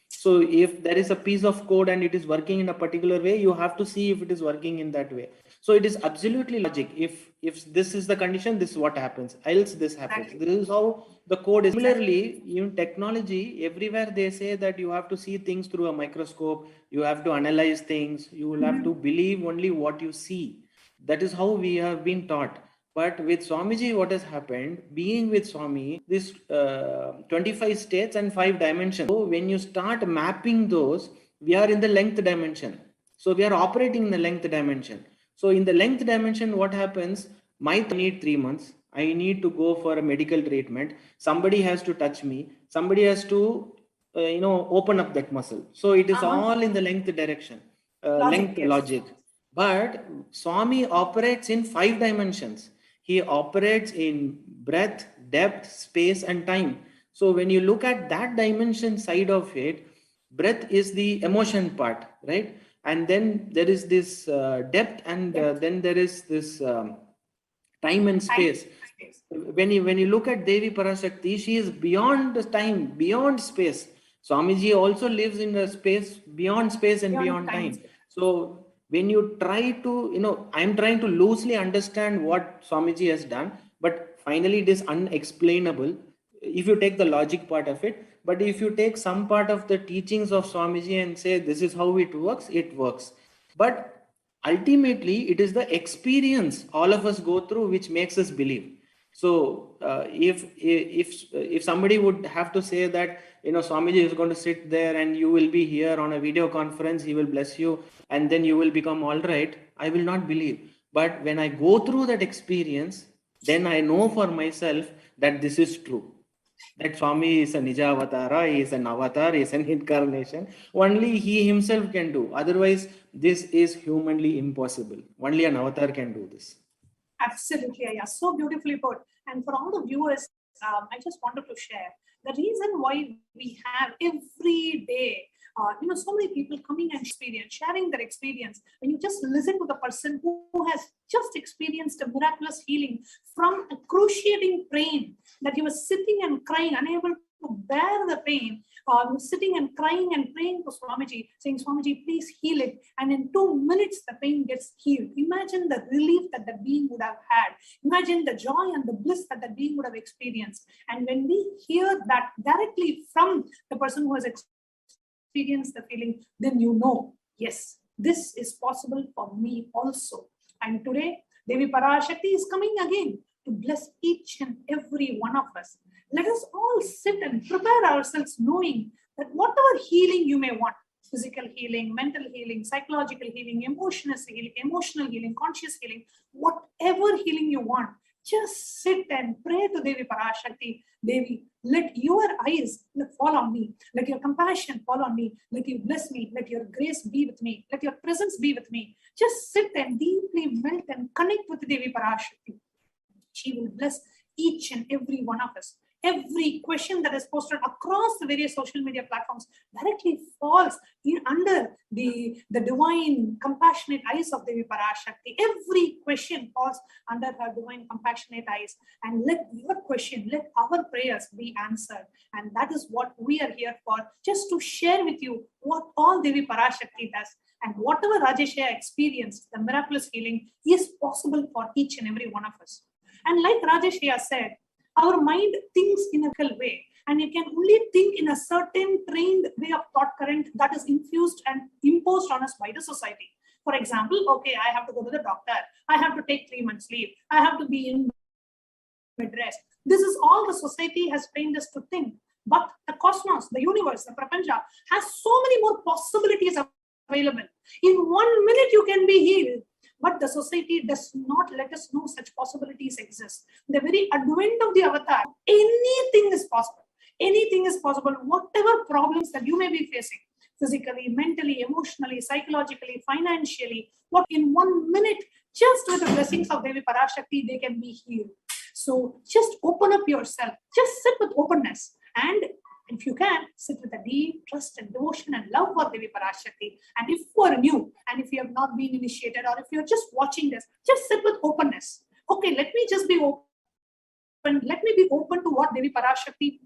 So if there is a piece of code and it is working in a particular way, you have to see if it is working in that way. So it is absolutely logic. If this is the condition, this is what happens, else this happens. Exactly. This is how the code is. Similarly, in technology, everywhere they say that you have to see things through a microscope, you have to analyze things, you will have to believe only what you see. That is how we have been taught. But with Swamiji, what has happened, being with Swami, this 25 states and 5 dimensions. So when you start mapping those, we are in the length dimension. So we are operating in the length dimension. So in the length dimension, what happens? I need 3 months. I need to go for a medical treatment. Somebody has to touch me. Somebody has to, open up that muscle. So it is all in the length direction, logic. But Swami operates in 5 dimensions. He operates in breadth, depth, space, and time. So when you look at that dimension side of it, breadth is the emotion part, right? And then there is this depth, and then there is this time and space. When you look at Devi Parashakti, she is beyond the time, beyond space. Swamiji also lives in a space, beyond space and beyond time. So when you try to, I'm trying to loosely understand what Swamiji has done, but finally it is unexplainable if you take the logic part of it. But if you take some part of the teachings of Swamiji and say this is how it works, it works. But ultimately, it is the experience all of us go through which makes us believe. So if somebody would have to say that, Swamiji is going to sit there and you will be here on a video conference, he will bless you, and then you will become all right, I will not believe. But when I go through that experience, then I know for myself that this is true. That Swami is a Nija Avatara, he is an avatar, he is an incarnation. Only he himself can do. Otherwise, this is humanly impossible. Only an avatar can do this. Absolutely, yeah, so beautifully put. And for all the viewers, I just wanted to share the reason why we have every day, so many people coming and sharing their experience. When you just listen to the person who has just experienced a miraculous healing from excruciating pain, that he was sitting and crying, unable to bear the pain, sitting and crying and praying to Swamiji, saying, Swamiji, please heal it. And in 2 minutes, the pain gets healed. Imagine the relief that the being would have had. Imagine the joy and the bliss that the being would have experienced. And when we hear that directly from the person who has experienced the feeling, then yes, this is possible for me also. And today, Devi Parashakti is coming again to bless each and every one of us. Let us all sit and prepare ourselves, knowing that whatever healing you may want, physical healing, mental healing, psychological healing, emotional healing, conscious healing, whatever healing you want, just sit and pray to Devi Parashakti. Devi, let your eyes fall on me. Let your compassion fall on me. Let you bless me. Let your grace be with me. Let your presence be with me. Just sit and deeply melt and connect with Devi Parashakti. She will bless each and every one of us. Every question that is posted across the various social media platforms directly falls under the divine compassionate eyes of Devi Parashakti. Every question falls under her divine compassionate eyes. And let your question, let our prayers be answered. And that is what we are here for, just to share with you what all Devi Parashakti does. And whatever Rajeshaya experienced, the miraculous healing is possible for each and every one of us. And like Rajeshaya said, our mind thinks in a way, and it can only think in a certain trained way of thought current that is infused and imposed on us by the society. For example, okay, I have to go to the doctor, I have to take 3 months leave, I have to be in bed rest. This is all the society has trained us to think. But the cosmos, the universe, the prapancha has so many more possibilities available. In 1 minute, you can be healed. But the society does not let us know such possibilities exist. The very advent of the avatar, anything is possible. Anything is possible. Whatever problems that you may be facing, physically, mentally, emotionally, psychologically, financially, what in 1 minute, just with the blessings of Devi Parashakti, they can be healed. So just open up yourself. Just sit with openness. And if you can, sit with a deep trust and devotion and love for Devi Parashakti. And if you are new, and if you have not been initiated, or if you're just watching this, just sit with openness. Okay, let me just be open. Let me be open to what Devi Parashakti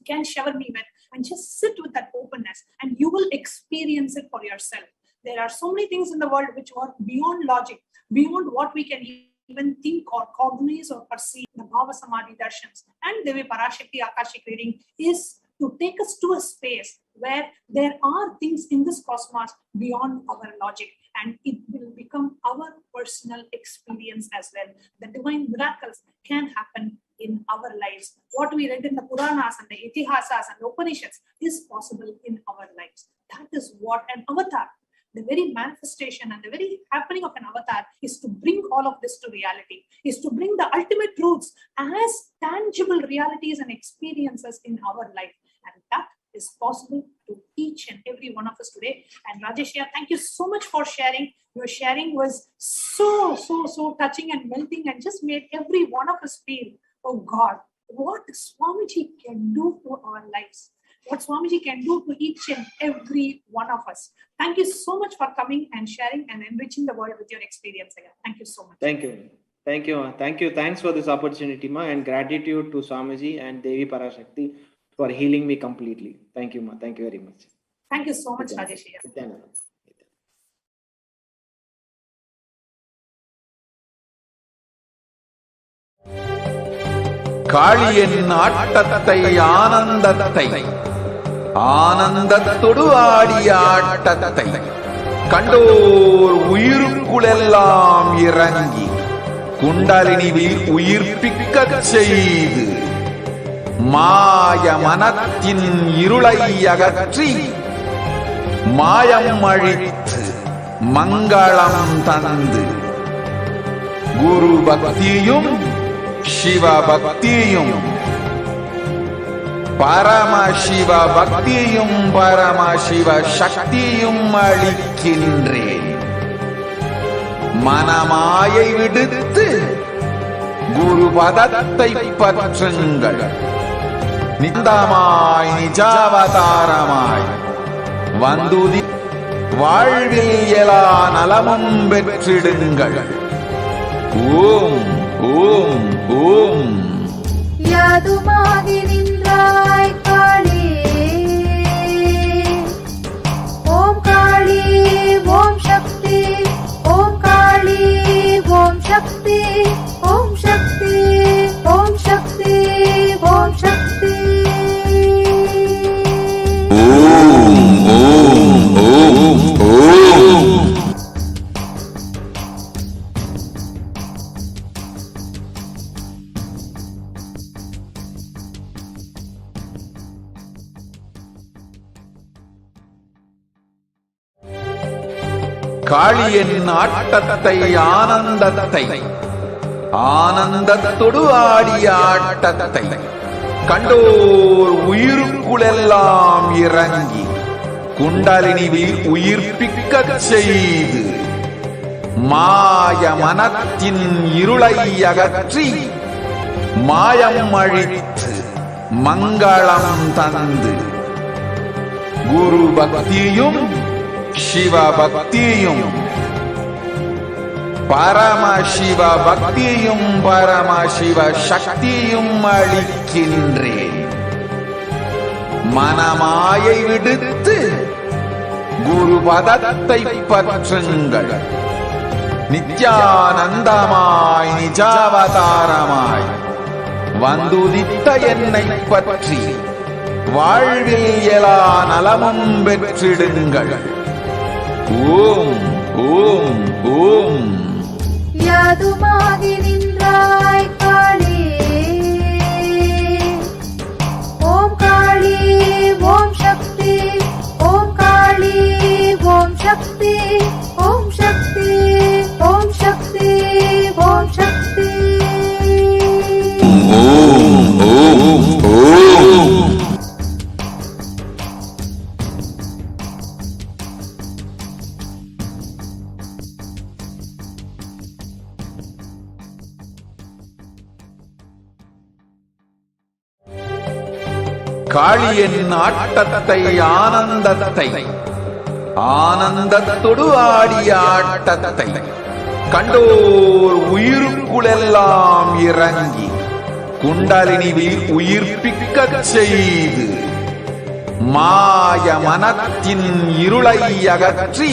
can shower me with, and just sit with that openness, and you will experience it for yourself. There are so many things in the world which are beyond logic, beyond what we can even think or cognize or perceive. The BHAVASAMADHI darshans and Devi Parashakti Akashic reading is to take us to a space where there are things in this cosmos beyond our logic, and it will become our personal experience as well. The divine miracles can happen in our lives. What we read in the Puranas and the Itihasas and the Upanishads is possible in our lives. That is what an avatar, the very manifestation and the very happening of an avatar, is to bring all of this to reality, is to bring the ultimate truths as tangible realities and experiences in our life. And that is possible to each and every one of us today. And Rajeshya, thank you so much for sharing. Your sharing was so touching and melting, and just made every one of us feel, oh God, what Swamiji can do to our lives, what Swamiji can do to each and every one of us. Thank you so much for coming and sharing and enriching the world with your experience again. Thank you so much. Thank you. Thank you. Thank you. Thanks for this opportunity, Ma, and gratitude to Swamiji and Devi Parashakti for healing me completely. Thank you, Ma. Thank you very much. Thank you so much, Rajeshya. காளியின் ஆட்டத்தை ஆனந்தத்தை ஆனந்தத்தொடு ஆடிய ஆட்டத்தை கண்டோர் உயிருக்குளெல்லாம் இறங்கி குண்டலினியில் உயிர்ப்பிக்கச் செய்து மாய மனத்தின் இருளை அகற்றி மாயம் அழித்து மங்களம் தந்து குரு பக்தியும் சிவ பக்தியும் பரமசிவ பக்தியும் பரமசிவ சக்தியும் அளிக்கின்றேன். மனமாயை விடுத்து குரு பதத்தை பற்றுங்கள். நிந்தமாய் நிஜாவதாரமாய் வந்துதி வாழ்வில் எல்லா நலமும் பெற்றிடுங்கள். ஓம் ஓம் ஓம். யாதுமாகி நின்றாய் காளி, ஓம் காளி ஓம் சக்தி, ஓம் காளி ஓம் சக்தி, ஓம் சக்தி ஓம் சக்தி ஓம் சக்தி. ஓம் ஓம் ஓம் ஓம். காளியின் ஆட்டத்தை ஆனந்தத்தை ஆனந்தத்தொடு ஆடிய ஆட்டத்தை கண்டோர் உயிருக்குளெல்லாம் இறங்கி குண்டலினியில் உயிர்ப்பிக்கச் செய்து மாய மனத்தின் இருளை அகற்றி மாயம் அழித்து மங்களம் தந்து குரு பக்தியும் சிவ பக்தியும் பரமசிவ பக்தியும் பரமசிவ சக்தியும் அளிக்கின்றேன். மனமாயை விடுத்து குரு பதத்தை பற்றுங்கள். நித்யானந்தமாய் நிஜாவதாரமாய் வந்துதித்த என்னை பற்றி வாழ்வில் எல்லா நலமும் பெற்றிடுங்கள். ஓம் ஓம் ஓம். யாதுமாகி நின்றாய் காளி, ஓம் காளி ஓம் சக்தி, ஓம் காளி ஓம் சக்தி, ஓம் சக்தி ஓம் சக்தி ஓம் சக்தி. ஓம் ஓம் ஓம். காளியின் ஆட்டத்தை ஆனந்தத்தை ஆனந்தத்தொடு ஆடிய ஆட்டத்தை கண்டோர் உயிருக்குளெல்லாம் இறங்கி குண்டலினியில் உயிர்ப்பிக்கச் செய்து மாய மனத்தின் இருளை அகற்றி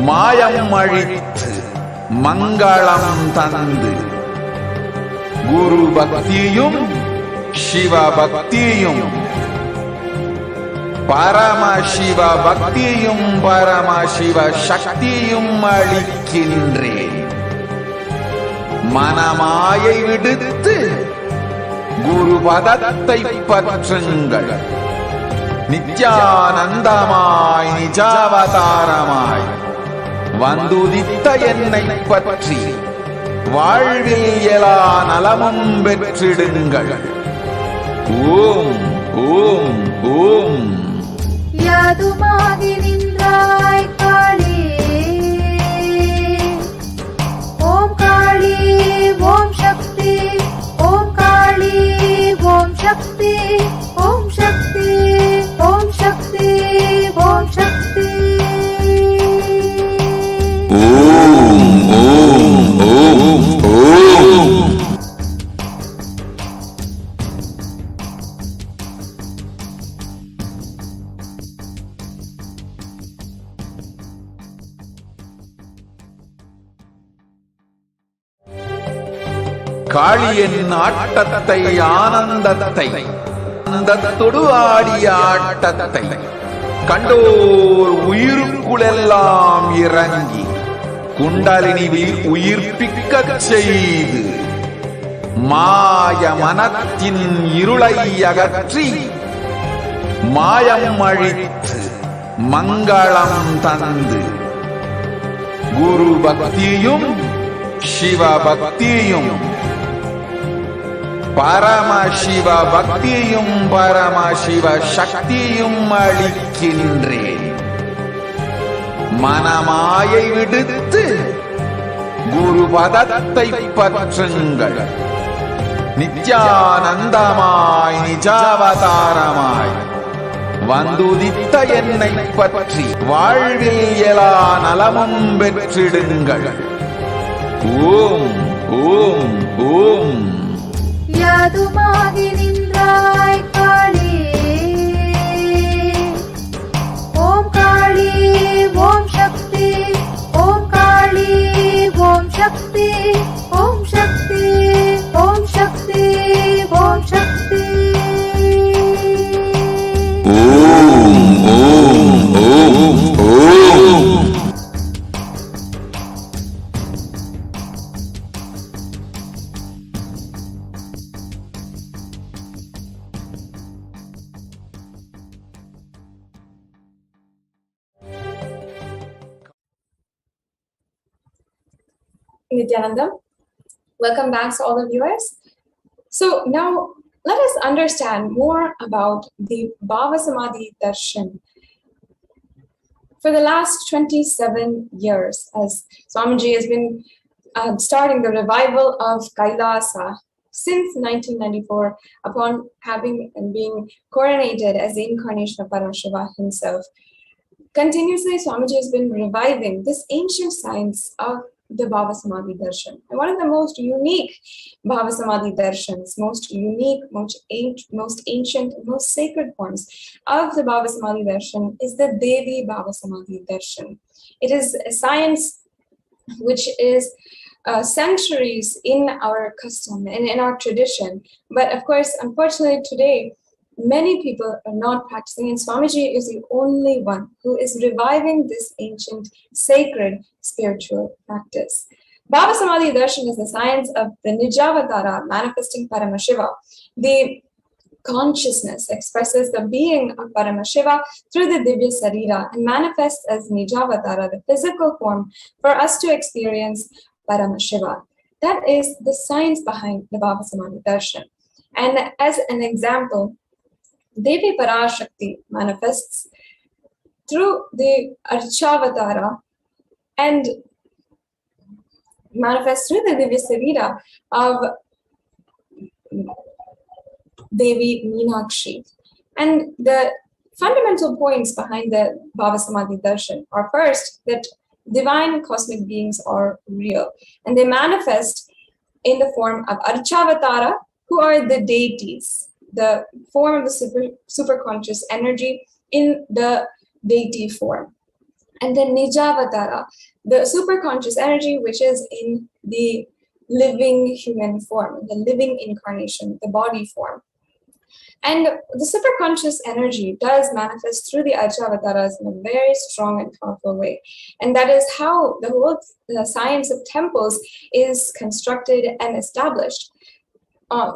மாயம் அழித்து மங்களம் தந்து குரு பக்தியும் சிவ பக்தியும் பரமசிவ பக்தியும் பரமசிவ சக்தியும் அளிக்கின்றேன். மனமாயை விடுத்து குரு பதத்தை பற்றுங்கள். நித்யானந்தமாய் நிஜாவதாரமாய் வந்துதித்த என்னை பற்றி வாழ்வில் எல்லா நலமும் பெற்றிடுங்கள். ஓம் ஓம் ஓம். யாதுமாகி நின்றாய் காளி, ஓம் காளி ஓம் சக்தி, ஓம் காளி ஓம் சக்தி, ஓம் சக்தி ஓம் சக்தி ஓம் சக்தி. ஓம் ஓம் ஓம் ஓம். காளியின் ஆட்டத்தை ஆனந்தத்தை ஆனந்தத்தொடு ஆடிய ஆட்டத்தை கண்டோர் உயிருக்குளெல்லாம் இறங்கி குண்டலினியில் உயிர்ப்பிக்கச் செய்து மாய மனத்தின் இருளை அகற்றி மாயம் அழித்து மங்களம் தந்து குரு பக்தியும் சிவ பக்தியும் பரமசிவ பக்தியும் பரமசிவ சக்தியும் அளிக்கின்றேன். மனமாயை விடுத்து குரு பதத்தை பற்றுங்கள். நித்யானந்தமாய் நிஜாவதாரமாய் வந்துதித்த என்னை பற்றி வாழ்வில் எல்லா நலமும் பெற்றிடுங்கள். ஓம் ஓம் ஓம். யாதுமாகி நின்றாய் காளி, ஓம் காளி ஓம் சக்தி, ஓம் காளி ஓம் சக்தி, ஓம் சக்தி ஓம் சக்தி ஓம் சக்தி. ஓம் ஓம் ஓம் ஓம். Nithyananda, welcome back to all the viewers. So now let us understand more about the BHAVASAMADHI darshan. For the last 27 years, as Swamiji has been starting the revival of Kailasa since 1994, upon having and being coronated as the incarnation of Paramashiva himself, continuously Swamiji has been reviving this ancient science of the BHAVASAMADHI darshan. And one of the most unique BHAVASAMADHI darshans, most unique, most ancient, most sacred forms of the BHAVASAMADHI darshan is the Devi BHAVASAMADHI darshan. It is a science which is centuries in our custom and in our tradition. But of course, unfortunately today, many people are not practicing, and Swamiji is the only one who is reviving this ancient, sacred, spiritual practice. BHAVASAMADHI darshan is the science of the Nijavatara manifesting Paramashiva. The consciousness expresses the being of Paramashiva through the Divya Sarira and manifests as Nijavatara, the physical form, for us to experience Paramashiva. That is the science behind the BHAVASAMADHI darshan. And as an example, Devi Parashakti manifests through the Archavatara and manifests through the Divya Sarira of Devi Meenakshi. And the fundamental points behind the BHAVASAMADHI darshan are first that divine cosmic beings are real, and they manifest in the form of Archavatara, who are the deities, the form of the superconscious energy in the deity form. And then Nijavatara, the superconscious energy, which is in the living human form, the living incarnation, the body form. And the superconscious energy does manifest through the Archavataras in a very strong and powerful way. And that is how the whole science of temples is constructed and established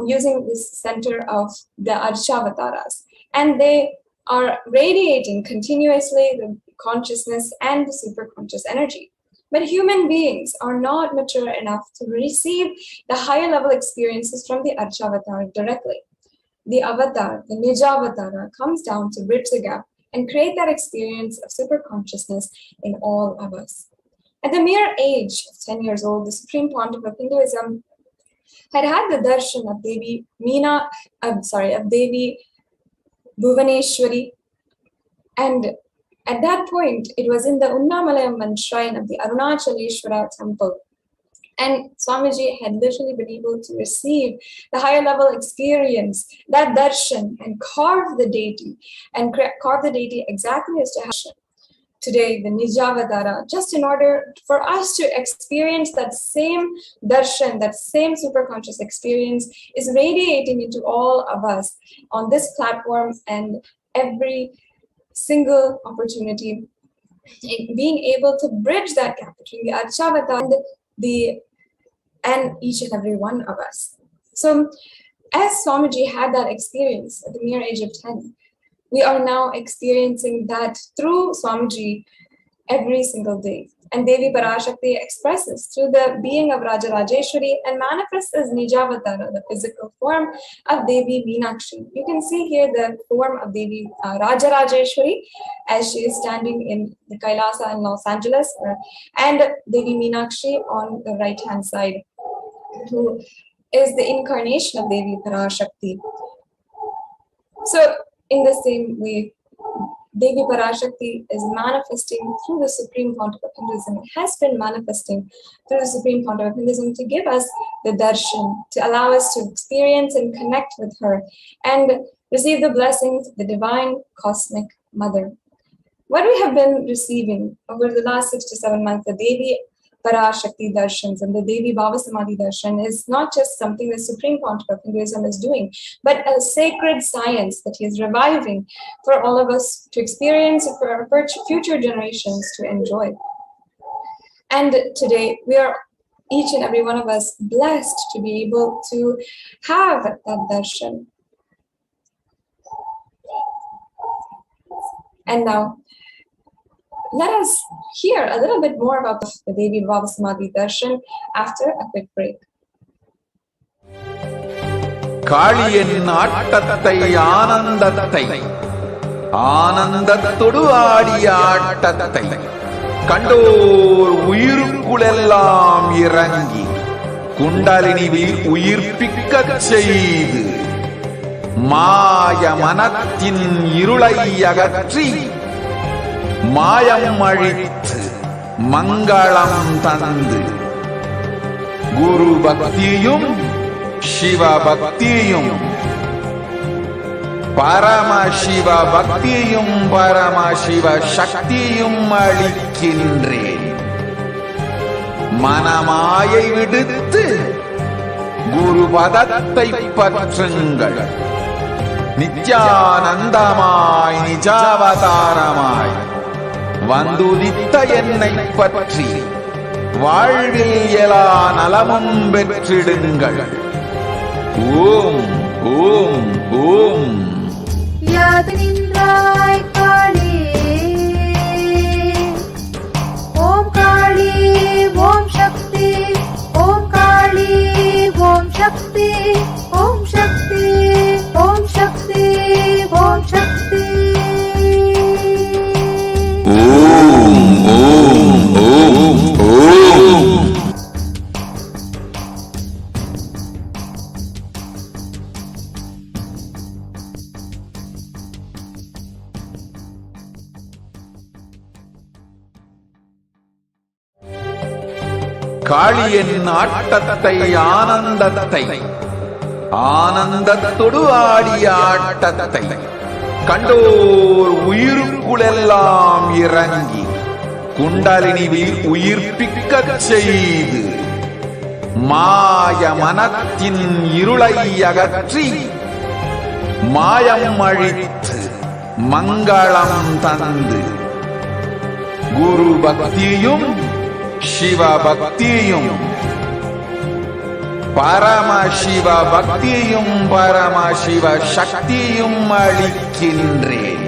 using this center of the Archavataras. And they are radiating continuously the consciousness and the superconscious energy. But human beings are not mature enough to receive the higher level experiences from the Archavatar directly. The avatar, the Nijavatara, comes down to bridge the gap and create that experience of superconsciousness in all of us. At the mere age of 10 years old, the Supreme Pontiff of Hinduism had the darshan of Devi Devi Bhuvaneshwari, and at that point, it was in the Unnamalayamman shrine of the Arunachaleshwara temple. And Swamiji had literally been able to receive the higher level experience, that darshan, and carve the deity exactly as to how today, the Nijavatara, just in order for us to experience that same darshan, that same superconscious experience is radiating into all of us on this platform and every single opportunity, being able to bridge that gap between the Archavata and each and every one of us. So as Swamiji had that experience at the mere age of 10, we are now experiencing that through Swamiji every single day. And Devi Parashakti expresses through the being of Rajarajeshwari and manifests as Nijavatara, the physical form of Devi Meenakshi. You can see here the form of Devi Rajarajeshwari as she is standing in the Kailasa in Los Angeles, and Devi Meenakshi on the right-hand side, who is the incarnation of Devi Parashakti. So in the same way, Devi Parashakti is manifesting through the Supreme Pontiff of Hinduism. It has been manifesting through the Supreme Pontiff of Hinduism to give us the darshan, to allow us to experience and connect with her and receive the blessings of the divine cosmic mother. What we have been receiving over the last 6 to 7 months, the Devi Parashakti darshans and the Devi BHAVASAMADHI darshan is not just something the Supreme Pontiff of Hinduism is doing, but a sacred science that he is reviving for all of us to experience, for our future generations to enjoy. And today we are, each and every one of us, blessed to be able to have that darshan. And now, let us hear a little bit more about the Devi BHAVASAMADHI darshan after a quick break. காளியின் ஆட்டத்தை ஆனந்தத்தை ஆனந்தத்தொடு ஆடிய ஆட்டத்தை கண்டோர் உயிருக்குளெல்லாம் இறங்கி குண்டலினிவில் உயிர்ப்பிக்கச் செய்து மாய மனத்தின் இருளை அகற்றி மாயம் அழித்து மங்களம் தந்து குரு பக்தியும் சிவ பக்தியும் பரமசிவ பக்தியும் பரமசிவ சக்தியும் அளிக்கின்றேன். மனமாயை விடுத்து குரு பதத்தை பற்றுங்கள். நித்யானந்தமாய் நிஜாவதாரமாய் வந்துதித்த என்னை பற்றி வாழ்வில் எல்லா நலமும் பெற்றிடுங்கள். ஓம் ஓம் ஓம். யாதினின்றாய் காளி, ஓம் காளி, ஓம் சக்தி, ஓம் காளி, ஓம் சக்தி, ஓம் சக்தி, ஓம் சக்தி, ஓம் சக்தி. ஓம் ஓம் ஓம் ஓம். காளியின் ஆட்டத்தை ஆனந்தத்தை ஆனந்தத்தொடு ஆடிய ஆட்டத்தை கண்டோர் உயிருக்குளெல்லாம் இறங்கி குண்டலினிவில் உயிர்ப்பிக்கச் செய்து மாய மனத்தின் இருளை அகற்றி மாயம் அழித்து மங்களம் தந்து குரு பக்தியும் சிவ பக்தியும் பரமசிவ பக்தியும் பரமசிவ சக்தியும் அளிக்கின்றேன்.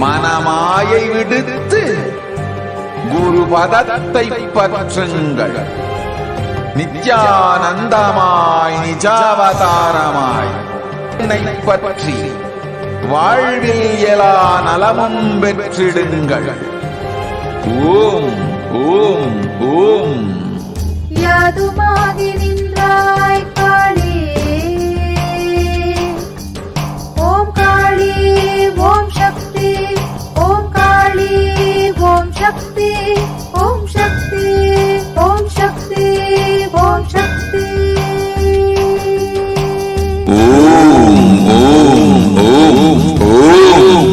மனமாயை விடுத்து குரு பதத்தை பற்றுங்கள். நித்யானந்தமாய் நிஜாவதாரமாய் என்னை பற்றி வாழ்வில் எல்லா நலமும் பெற்றிடுங்கள். ஓம் ஓம் ஓம். யாதுமாகி நின்றாய் காளி, ஓம் காளி ஓம் சக்தி, ஓம் காளி ஓம் சக்தி, ஓம் சக்தி ஓம் சக்தி ஓம் சக்தி. ஓம் ஓம் ஓம் ஓம்.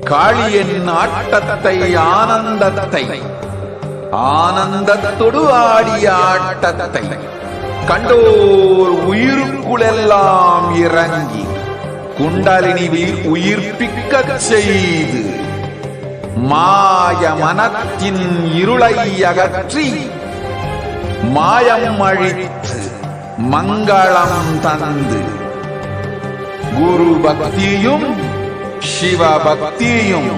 காளியின் ஆட்டத்தை ஆனந்தத்தை ஆனந்தத்தொடு ஆடிய ஆட்டத்தை கண்டோர் உயிருக்குளெல்லாம் இறங்கி குண்டலினிவில் உயிர்ப்பிக்கச் செய்து மாய மனத்தின் இருளை அகற்றி மாயம் அழித்து மங்களம் தந்து குரு பக்தியும் சிவ பக்தியும்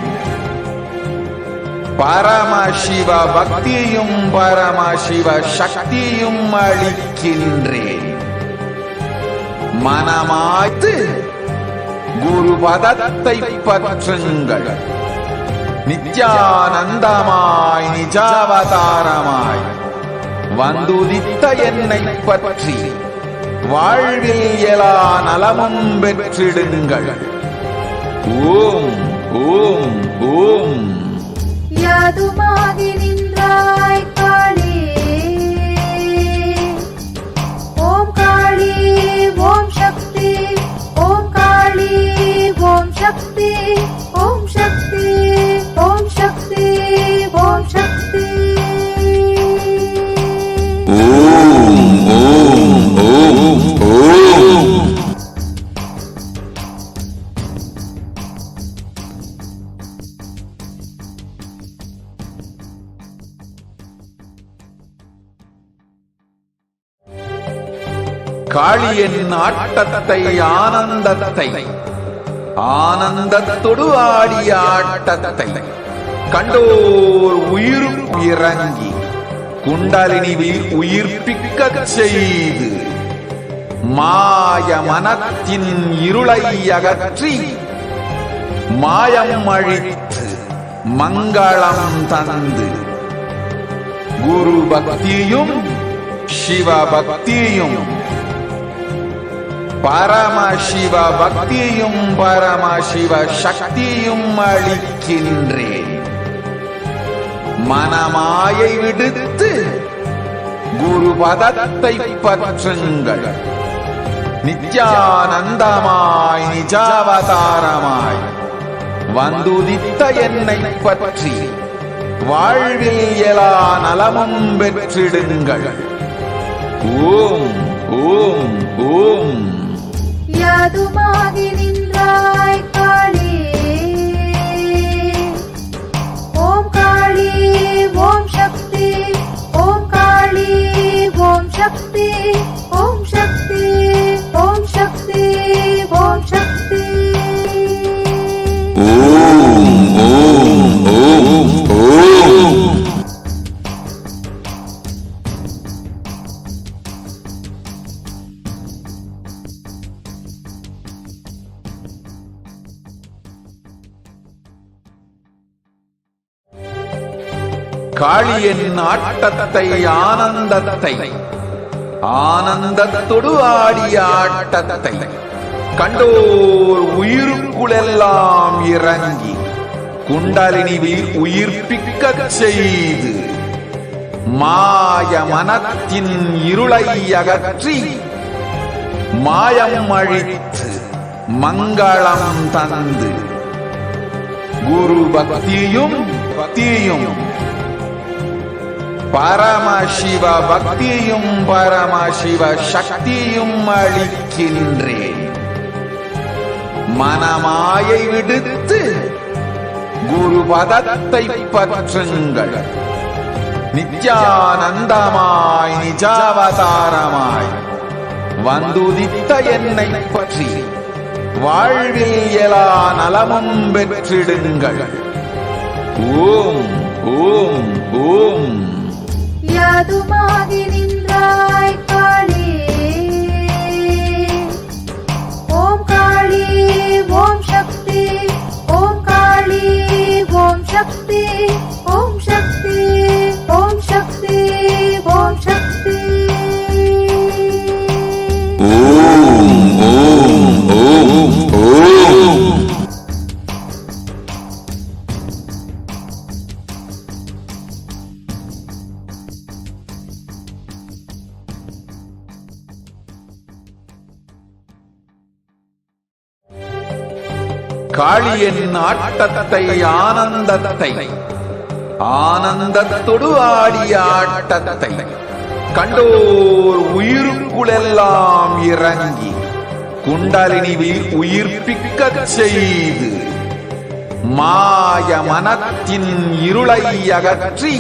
பரமசிவ பக்தியும் பரமசிவ சக்தியும் அளிக்கின்றேன். மனமாய்த்து குரு பதத்தை பற்றுங்கள். நித்யானந்தமாய் நிஜாவதாரமாய் வந்துதித்த என்னை பற்றி வாழ்வில் எல்லா நலமும் பெற்றிடுங்கள். ஓம் ஓம் ஓம். யாதுமாகி நின்றாய் காளி, ஓம் காளி ஓம் சக்தி, ஓம் காளி ஓம் சக்தி, ஓம் சக்தி ஓம் சக்தி ஓம் சக்தி. ஓம் ஓம் ஓம் ஓம். காளியின் ஆட்டத்தை ஆனந்தத்தை ஆனந்தத்தொடு ஆடிய ஆட்டத்தை கண்டோர் உயிருக்கு இறங்கி குண்டலினிவில் உயிர்ப்பிக்கச் செய்து மாய மனத்தின் இருளை அகற்றி மாயம் அழித்து மங்களம் தந்து குரு பக்தியும் சிவ பக்தியும் பரமசிவ பக்தியும் பரமசிவ சக்தியும் அளிக்கின்றேன். மனமாயை விடுத்து குரு பதத்தை பற்றுங்கள். நித்யானந்தமாய் நிஜாவதாரமாய் வந்துதித்த என்னை பற்றி வாழ்வில் எல்லா நலமும் பெற்றிடுங்கள். ஓம் ஓம் ஓம். யாதுமாகி நின்றாய் காளி, ஓம் காளி ஓம் சக்தி, ஓம் காளி ஓம் சக்தி, ஓம் சக்தி ஓம் சக்தி ஓம் சக்தி. ஓம் ஓம் ஓம் ஓம். காளியின் ஆட்டத்தை ஆனந்தத்தை ஆனந்தத்தொடு ஆடிய ஆட்டத்தை கண்டோர் உயிருக்குளெல்லாம் இறங்கி குண்டலினிவில் உயிர்ப்பிக்கச் செய்து மாய மனத்தின் இருளை அகற்றி மாயம் அழித்து மங்களம் தந்து குரு பக்தியும் பரமசிவ பக்தியும் பரமசிவ சக்தியும் அளிக்கின்றேன். மனமாயை விடுத்து குரு பதத்தை பற்றுங்கள். நித்யானந்தமாய் நிஜாவதாரமாய் வந்துதித்த என்னை பற்றி வாழ்வில் எல்லா நலமும் பெற்றிடுங்கள். ஓம் ஓம் ஓம். யாதுமாகி நின்றாய் காளி, ஓம் காளி ஓம் சக்தி, ஓம் காளி ஓம் சக்தி, ஓம் சக்தி ஓம் சக்தி ஓம் சக்தி. ஓம் ஓம் ஓம் ஓம். காளியின் ஆட்டத்தை ஆனந்தத்தை ஆனந்தத்தொடு ஆடிய ஆட்டத்தை கண்டோர் உயிருக்குளெல்லாம் இறங்கி குண்டலினிவில் உயிர்ப்பிக்கச் செய்து மாய மனத்தின் இருளை அகற்றி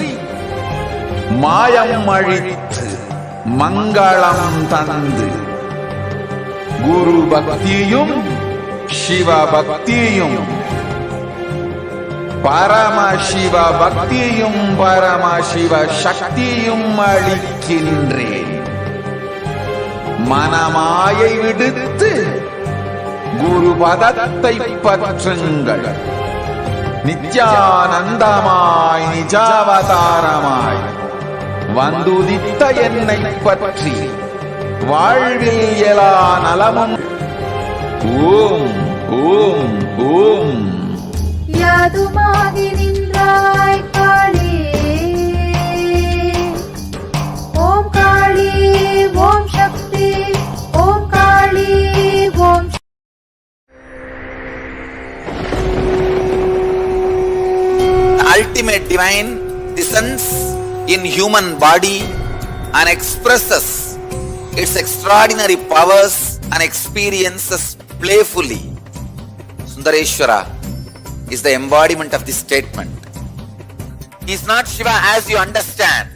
மாயம் அழித்து மங்களம் தந்து குரு பக்தியும் சிவ பக்தியும் பரமசிவ பக்தியும் பரமசிவ சக்தியும் அளிக்கின்றேன். மனமாயை விடுத்து குரு பதத்தை பற்றுங்கள். நித்யானந்தமாய் நிஜாவதாரமாய் வந்துதித்த என்னை பற்றி வாழ்வில் எல்லா நலமும். ஓம் ஓம் ஓம். யாதுமாகி நின்றாய் காளி, ஓம் காளி ஓம் சக்தி, ஓம் காளி ஓம். Ultimate divine descends in human body and expresses its extraordinary powers and experiences playfully. Sundareshwara is the embodiment of this statement. He is not Shiva as you understand,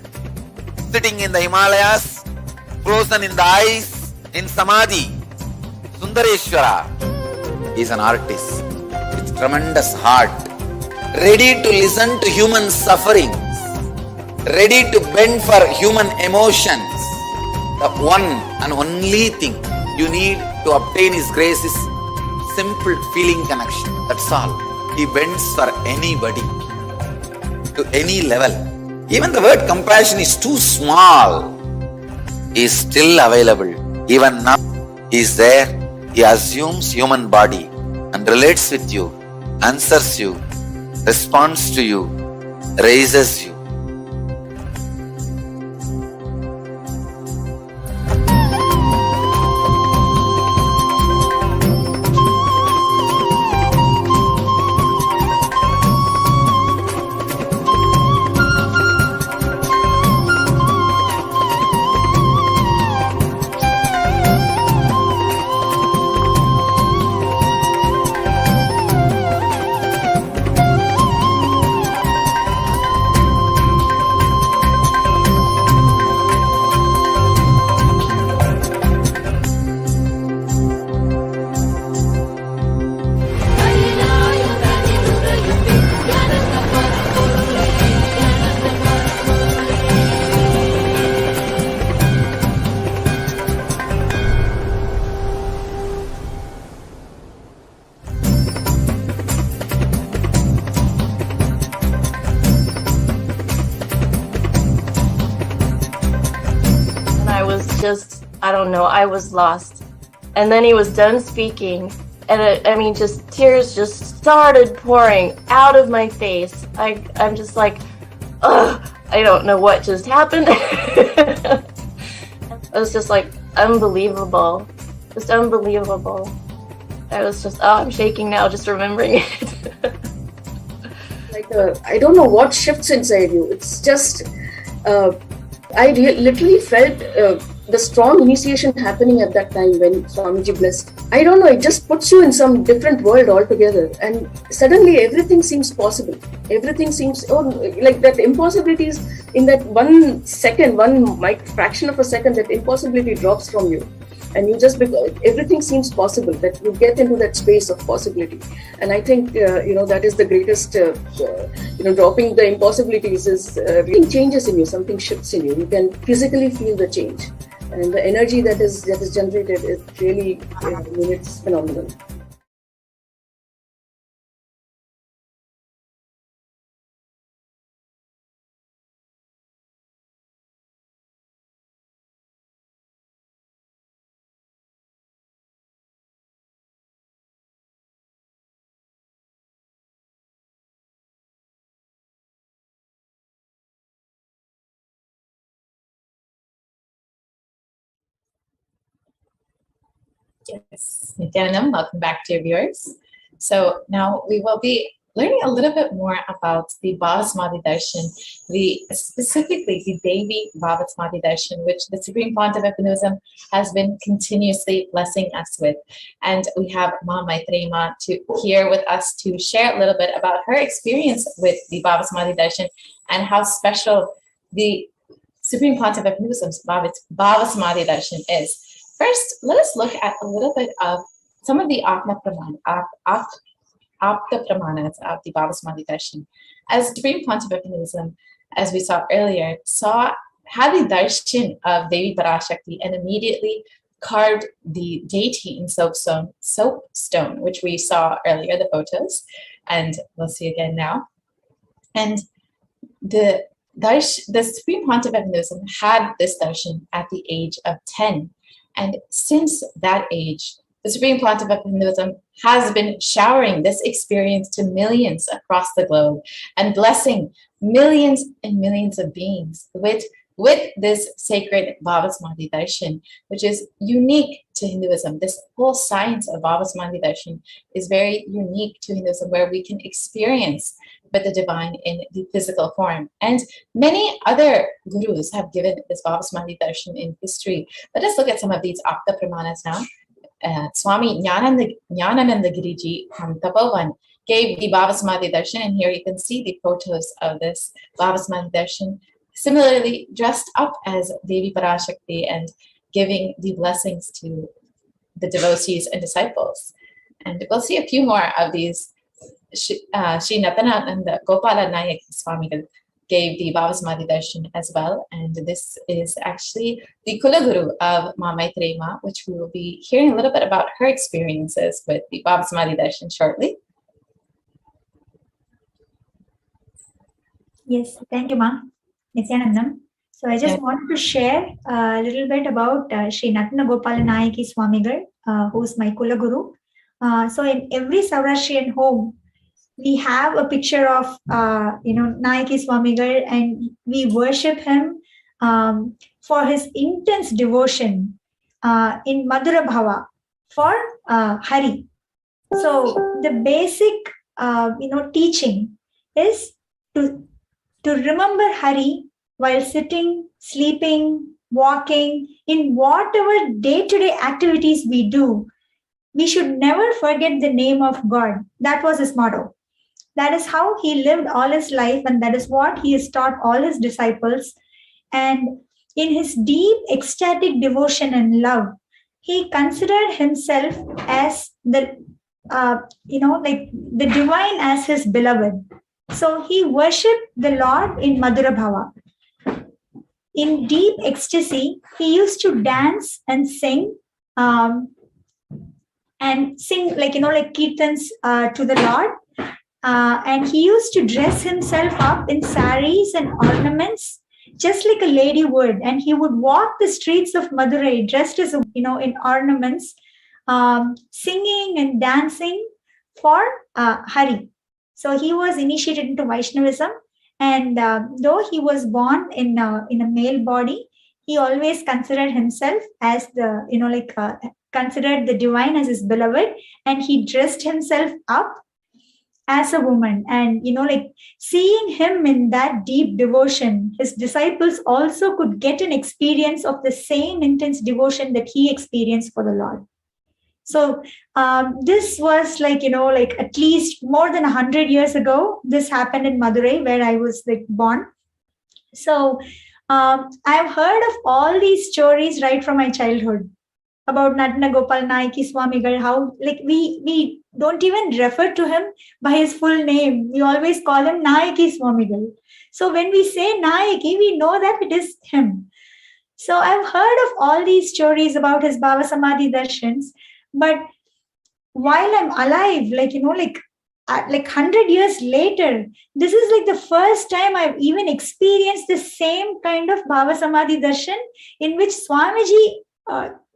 sitting in the Himalayas, frozen in the ice, in Samadhi. Sundareshwara is an artist with tremendous heart, ready to listen to human sufferings, ready to bend for human emotions. The one and only thing you need to obtain His grace is simple feeling connection. That's all. He bends for anybody, to any level. Even the word compassion is too small. He is still available. Even now, He is there. He assumes human body and relates with you, answers you, responds to you, raises you. I don't know, I was lost. And then he was done speaking, and I mean, just tears just started pouring out of my face. I'm just like, ugh, I don't know what just happened. It was just like unbelievable. Just unbelievable. I was just, oh, I'm shaking now just remembering it. I don't know what shifts inside you. It's just, I literally felt the strong initiation happening at that time when Swamiji blessed. I don't know, it just puts you in some different world altogether. And suddenly everything seems possible. Everything seems, like that impossibilities in that 1 second, fraction of a second, that impossibility drops from you. And you just, everything seems possible, that you get into that space of possibility. And I think, that is the greatest, dropping the impossibilities is, something changes in you, something shifts in you. You can physically feel the change. And the energy that is generated is really, it's phenomenal. Yes, Nithyanandam, welcome back to your viewers. So now we will be learning a little bit more about the BHAVASAMADHI Darshan, specifically the Devi BHAVASAMADHI Darshan, which the Supreme Pontiff of Hinduism has been continuously blessing us with. And we have Ma Maitreyi Ma here with us to share a little bit about her experience with the BHAVASAMADHI Darshan and how special the Supreme Pontiff of Hinduism's BHAVASAMADHI Darshan is. First, let us look at a little bit of some of the Apta Pramanas of the BHAVASAMADHI Darshan. As Supreme Pontiff of Hinduism, as we saw earlier, had the darshan of Devi Parashakti and immediately carved the deity in soapstone, which we saw earlier, the photos, and we'll see again now. And the Supreme Pontiff of Hinduism had this darshan at the age of 10. And since that age, the Supreme Pontiff of Hinduism has been showering this experience to millions across the globe and blessing millions and millions of beings with this sacred BHAVASAMADHI Darshan, which is unique to Hinduism. This whole science of BHAVASAMADHI Darshan is very unique to Hinduism, where we can experience but the divine in the physical form. And many other gurus have given this BHAVASAMADHI Darshan in history. Let us look at some of these Apta Pramanas now. Swami Jnanananda Giriji from Tapovan gave the BHAVASAMADHI Darshan, and here you can see the photos of this BHAVASAMADHI Darshan, similarly dressed up as Devi Parashakti and giving the blessings to the devotees and disciples. And we'll see a few more of these. Sri Nithyananda Paramashivam Swamigal gave the BHAVASAMADHI Darshan as well. And this is actually the Kulaguru of Ma Maitreyi Ma, which we will be hearing a little bit about her experiences with the BHAVASAMADHI Darshan shortly. Yes, thank you, Ma. Nithyanandam. So I just wanted to share a little bit about Sri Nithyananda Paramashivam Swamigal, who is my Kulaguru. So in every Saurashtrian home, we have a picture of, Nayaki Swamigal, and we worship him for his intense devotion in Madhura Bhava for Hari. So the basic, teaching is to remember Hari while sitting, sleeping, walking, in whatever day-to-day activities we do. We should never forget the name of God. That was his motto. That is how he lived all his life, and that is what he has taught all his disciples. And in his deep ecstatic devotion and love, he considered himself as the divine, as his beloved. So he worshipped the Lord in Madhura Bhava. In deep ecstasy, he used to dance and sing, like kirtans to the Lord. And he used to dress himself up in saris and ornaments, just like a lady would. And he would walk the streets of Madurai dressed as, in ornaments, singing and dancing for Hari. So he was initiated into Vaishnavism, and though he was born in a male body, he always considered himself as the, considered the divine as his beloved, and he dressed himself up as a woman. And seeing him in that deep devotion, his disciples also could get an experience of the same intense devotion that he experienced for the Lord. So this was at least more than 100 years ago. This happened in Madurai, where I was born. So I've heard of all these stories right from my childhood about Natna Gopal Nayaki Swamigal, how we don't even refer to him by his full name. We always call him Nayaki Swamigal. So when we say Nayaki, we know that it is him. So I've heard of all these stories about his BHAVASAMADHI darshans, but while I'm alive, 100 years later, this is the first time I've even experienced the same kind of BHAVASAMADHI darshan, in which Swamiji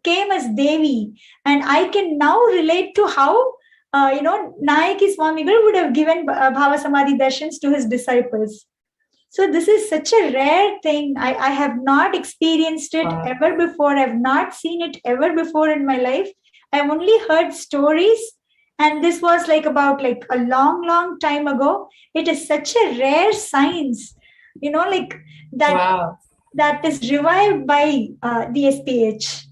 came as Devi, and I can now relate to how Nayaki Swamigal would have given BHAVASAMADHI darshans to his disciples. So this is such a rare thing. I have not experienced it ever before. I've not seen it ever before in my life. I've only heard stories, and this was about a long time ago. It is such a rare science, that that is revived by the SPH.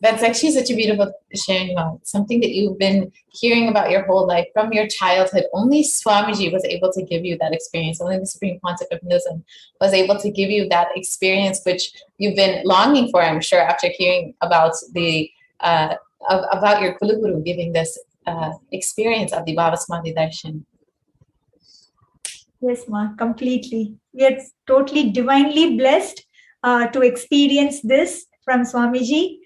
That's actually such a beautiful sharing about something that you've been hearing about your whole life from your childhood. Only Swamiji was able to give you that experience. Only the Supreme Pontiff of Hinduism was able to give you that experience, which you've been longing for, I'm sure, after hearing about the about your Kulaguru giving this experience of the BHAVASAMADHI darshan. Yes, Ma, completely. We are totally divinely blessed to experience this from Swamiji.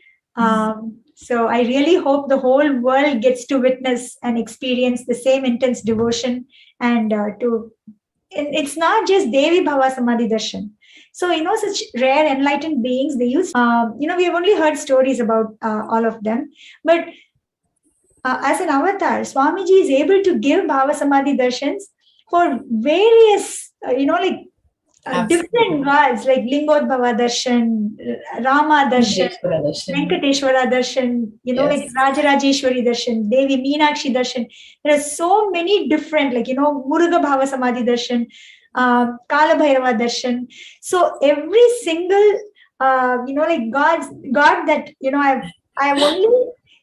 So I really hope the whole world gets to witness and experience the same intense devotion, and it's not just Devi BHAVASAMADHI darshan. So, such rare enlightened beings, they use, we have only heard stories about all of them, but as an avatar, Swamiji is able to give BHAVASAMADHI darshans for various, different gods, like Lingodbhava darshan, Rama darshan, Venkateshwara darshan, Rajarajeshwari darshan, Devi Meenakshi darshan. There are so many different, Muruga BHAVASAMADHI darshan, Kala Bhairava darshan. So every single, God that, I have only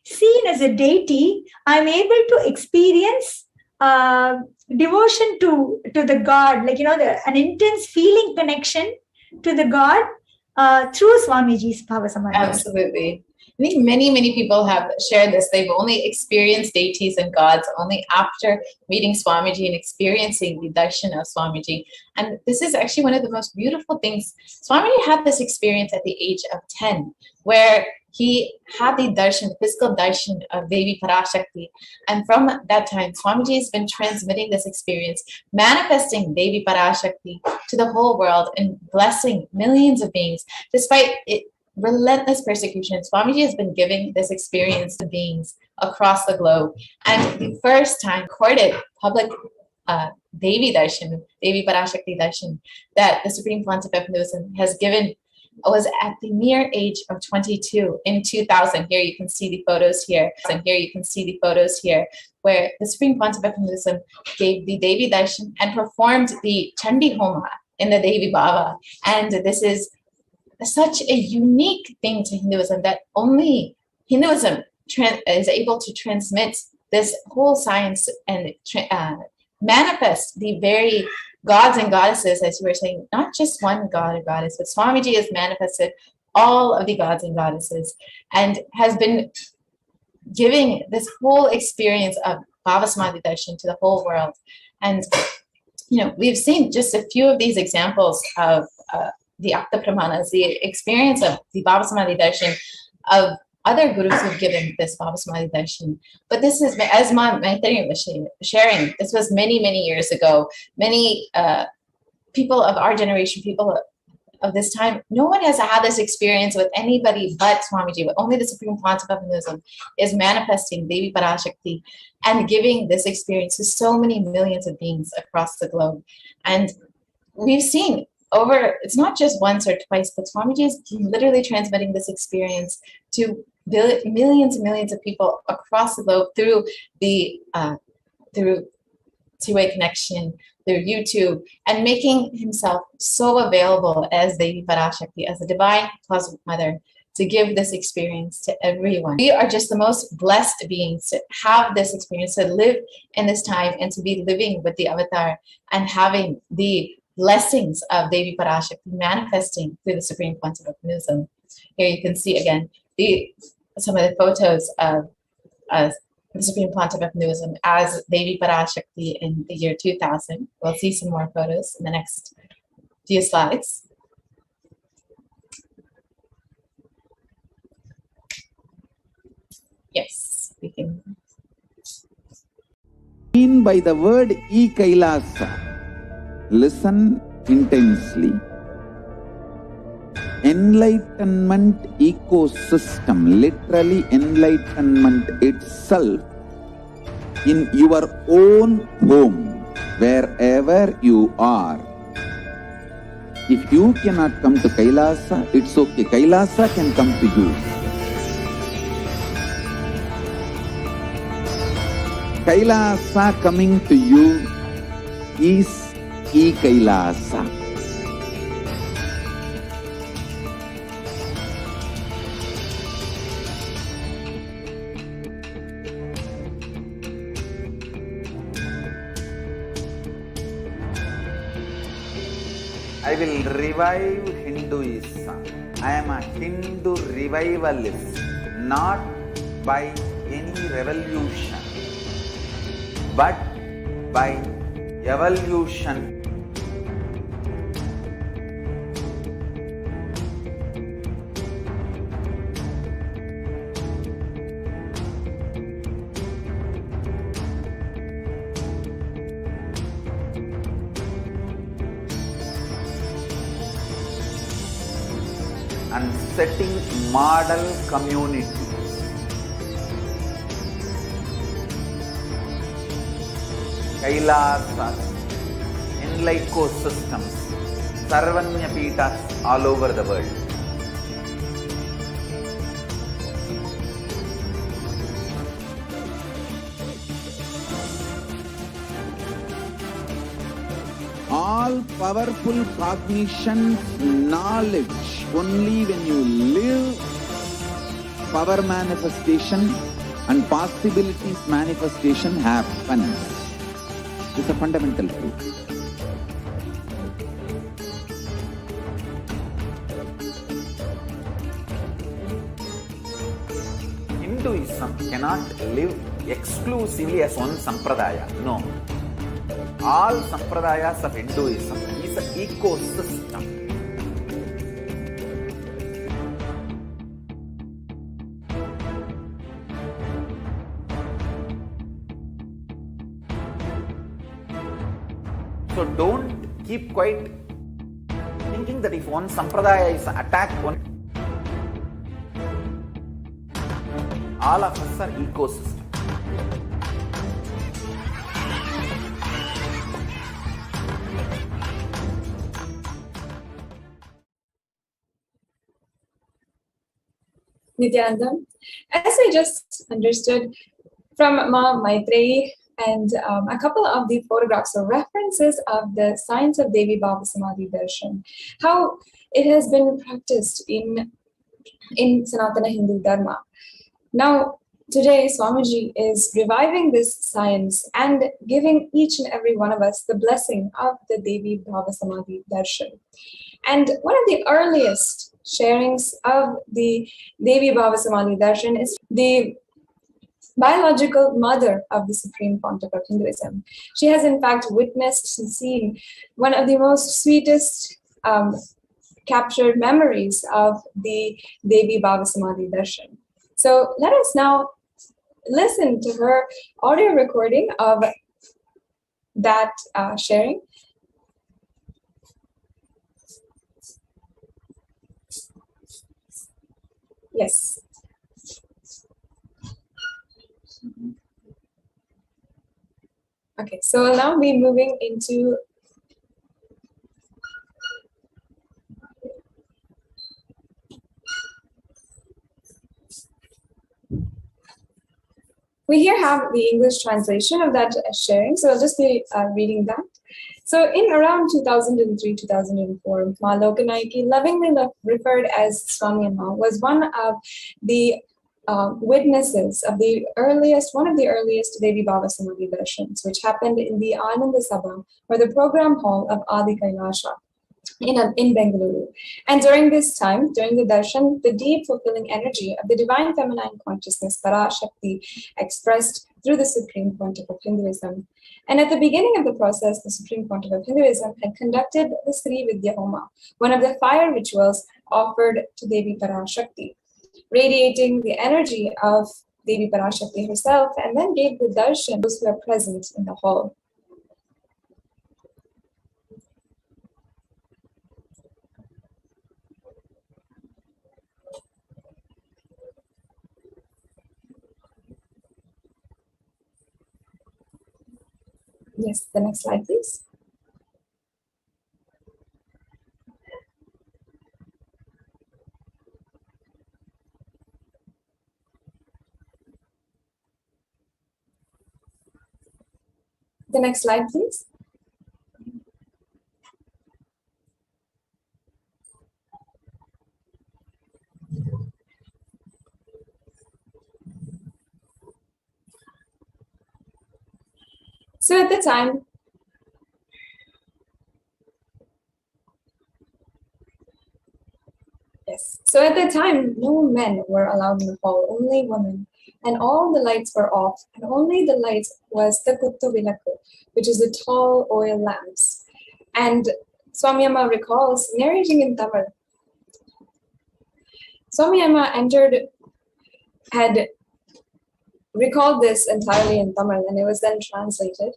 seen as a deity, I'm able to experience devotion to the God, an intense feeling connection to the God through Swamiji's BHAVASAMADHI. Absolutely. I think many people have shared this. They've only experienced deities and gods only after meeting Swamiji and experiencing the darshan of Swamiji. And this is actually one of the most beautiful things. Swamiji had this experience at the age of 10, where he had the darshan, physical darshan of Devi Parashakti. And from that time, Swamiji has been transmitting this experience, manifesting Devi Parashakti to the whole world and blessing millions of beings. Despite relentless persecution, Swamiji has been giving this experience to beings across the globe. And the first time recorded public Devi darshan, Devi Parashakti darshan, that the Supreme Pontiff of Hinduism has given was at the mere age of 22 in 2000. Here you can see the photos here. And here you can see the photos here, where the Supreme Pontiff of Hinduism gave the Devi darshan and performed the Chandi Homa in the Devi Bhava. And this is such a unique thing to Hinduism, that only Hinduism is able to transmit this whole science and manifest the very gods and goddesses, as you were saying, not just one god or goddess, but Swamiji has manifested all of the gods and goddesses and has been giving this whole experience of BHAVASAMADHI darshan to the whole world. And, we've seen just a few of these examples of the Akta Pramanas, the experience of the BHAVASAMADHI darshan of other gurus who've given this BHAVASAMADHI darshan. But this is, as Maitreya was sharing, this was many years ago. Many people of our generation, people of this time, no one has had this experience with anybody but Swamiji, but only the Supreme Pontiff of Hinduism is manifesting Devi Parashakti and giving this experience to so many millions of beings across the globe. And we've seen it's not just once or twice, but Swamiji is literally transmitting this experience to millions and millions of people across the globe through through two-way connection, through YouTube, and making himself so available as Devi Parashakti, as a divine cosmic mother, to give this experience to everyone. We are just the most blessed beings to have this experience, to live in this time and to be living with the avatar and having the blessings of Devi Parashakti manifesting through the Supreme Pontiff of Hinduism. Here you can see again some of the photos of the Supreme Pontiff of Hinduism as Devi Parashakti in the year 2000. We'll see some more photos in the next few slides. Yes, we can. Mean by the word Kailasa. Listen intensely. Enlightenment ecosystem, literally enlightenment itself, in your own home, wherever you are. If you cannot come to Kailasa, it's okay. Kailasa can come to you. Kailasa coming to you is Kailasa. I will revive Hinduism. I am a Hindu revivalist, not by any revolution, but by evolution. And setting model communities. Kailasas, enlightenment Sarvanya Pitas all over the world. All powerful cognition, knowledge, only when you live, power manifestation and possibilities manifestation happens. It's a fundamental truth. Hinduism cannot live exclusively as one sampradaya. No. All sampradayas of Hinduism is an ecosystem. So don't keep quiet thinking that if one sampradaya is attacked, all of us are ecosystem. Nithyananda, as I just understood from Ma Maitreyi and a couple of the photographs or references of the science of Devi BHAVASAMADHI Darshan, how it has been practiced in Sanatana Hindu Dharma. Now, today Swamiji is reviving this science and giving each and every one of us the blessing of the Devi BHAVASAMADHI Darshan. And one of the earliest sharings of the Devi BHAVASAMADHI Darshan is the biological mother of the Supreme Pontiff of Hinduism. She has in fact witnessed and seen one of the most sweetest captured memories of the Devi BHAVASAMADHI Darshan. So let us now listen to her audio recording of that sharing. Yes. Okay, so we'll now be moving into we here have the English translation of that sharing, so I'll just be reading that. So in around 2003-2004, Ma Lokanayaki, lovingly referred as Swami Amma, was one of the witnesses of one of the earliest Devi BHAVASAMADHI darshans, which happened in the Ananda Sabha, or the program hall of Adi Kailasa in Bengaluru. And during this time, during the darshan, the deep fulfilling energy of the divine feminine consciousness, Parashakti, expressed through the Supreme Pontiff of Hinduism. And at the beginning of the process, the Supreme Pontiff of Hinduism had conducted the Sri Vidya Homa, one of the fire rituals offered to Devi Parashakti, radiating the energy of Devi Parashakti herself, and then gave the darshan to those who were present in the hall. Yes, the next slide, please. The next slide, please. So at the time, no men were allowed in the hall, only women. And all the lights were off, and only the light was the Kuttu Vilaku, which is the tall oil lamps. And Swami Amma recalls, narrating in Tamil, Swami Amma had recalled this entirely in Tamil, and it was then translated.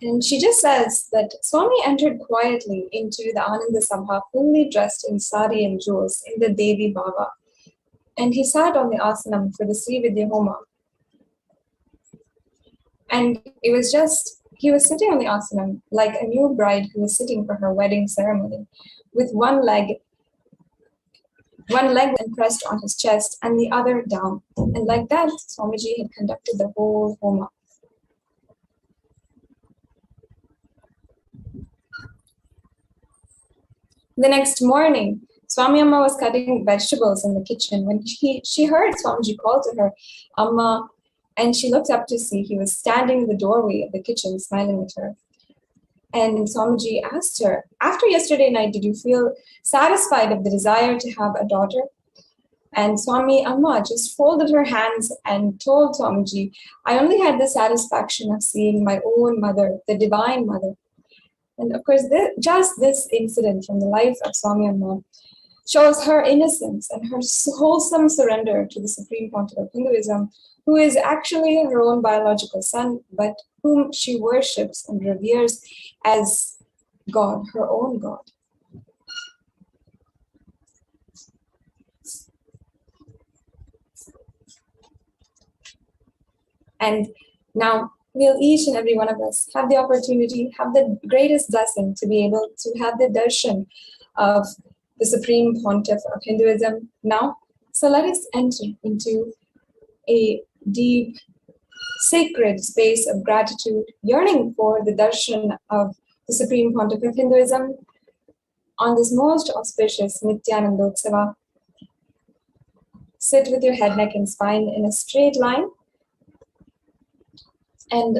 And she just says that Swami entered quietly into the Ananda Sabha, fully dressed in sari and jewels, in the Devi Bhava. And he sat on the asanam for the Sri Vidya Homa. And it was just, he was sitting on the asanam like a new bride who was sitting for her wedding ceremony, with one leg pressed on his chest and the other down. And like that, Swamiji had conducted the whole Homa. The next morning, Swami Amma was cutting vegetables in the kitchen when she heard Swamiji call to her, Amma, and she looked up to see he was standing in the doorway of the kitchen smiling at her. And Swamiji asked her, after yesterday night, did you feel satisfied of the desire to have a daughter? And Swami Amma just folded her hands and told Swamiji, I only had the satisfaction of seeing my own mother, the Divine Mother. And of course, just this incident from the life of Swami Amma shows her innocence and her wholesome surrender to the Supreme Pontiff of Hinduism, who is actually her own biological son, but whom she worships and reveres as God, her own God. And now, will each and every one of us have the opportunity, have the greatest blessing to be able to have the darshan of the Supreme Pontiff of Hinduism now. So let us enter into a deep, sacred space of gratitude, yearning for the darshan of the Supreme Pontiff of Hinduism on this most auspicious Nithyananda Utsava. Sit with your head, neck, and spine in a straight line. And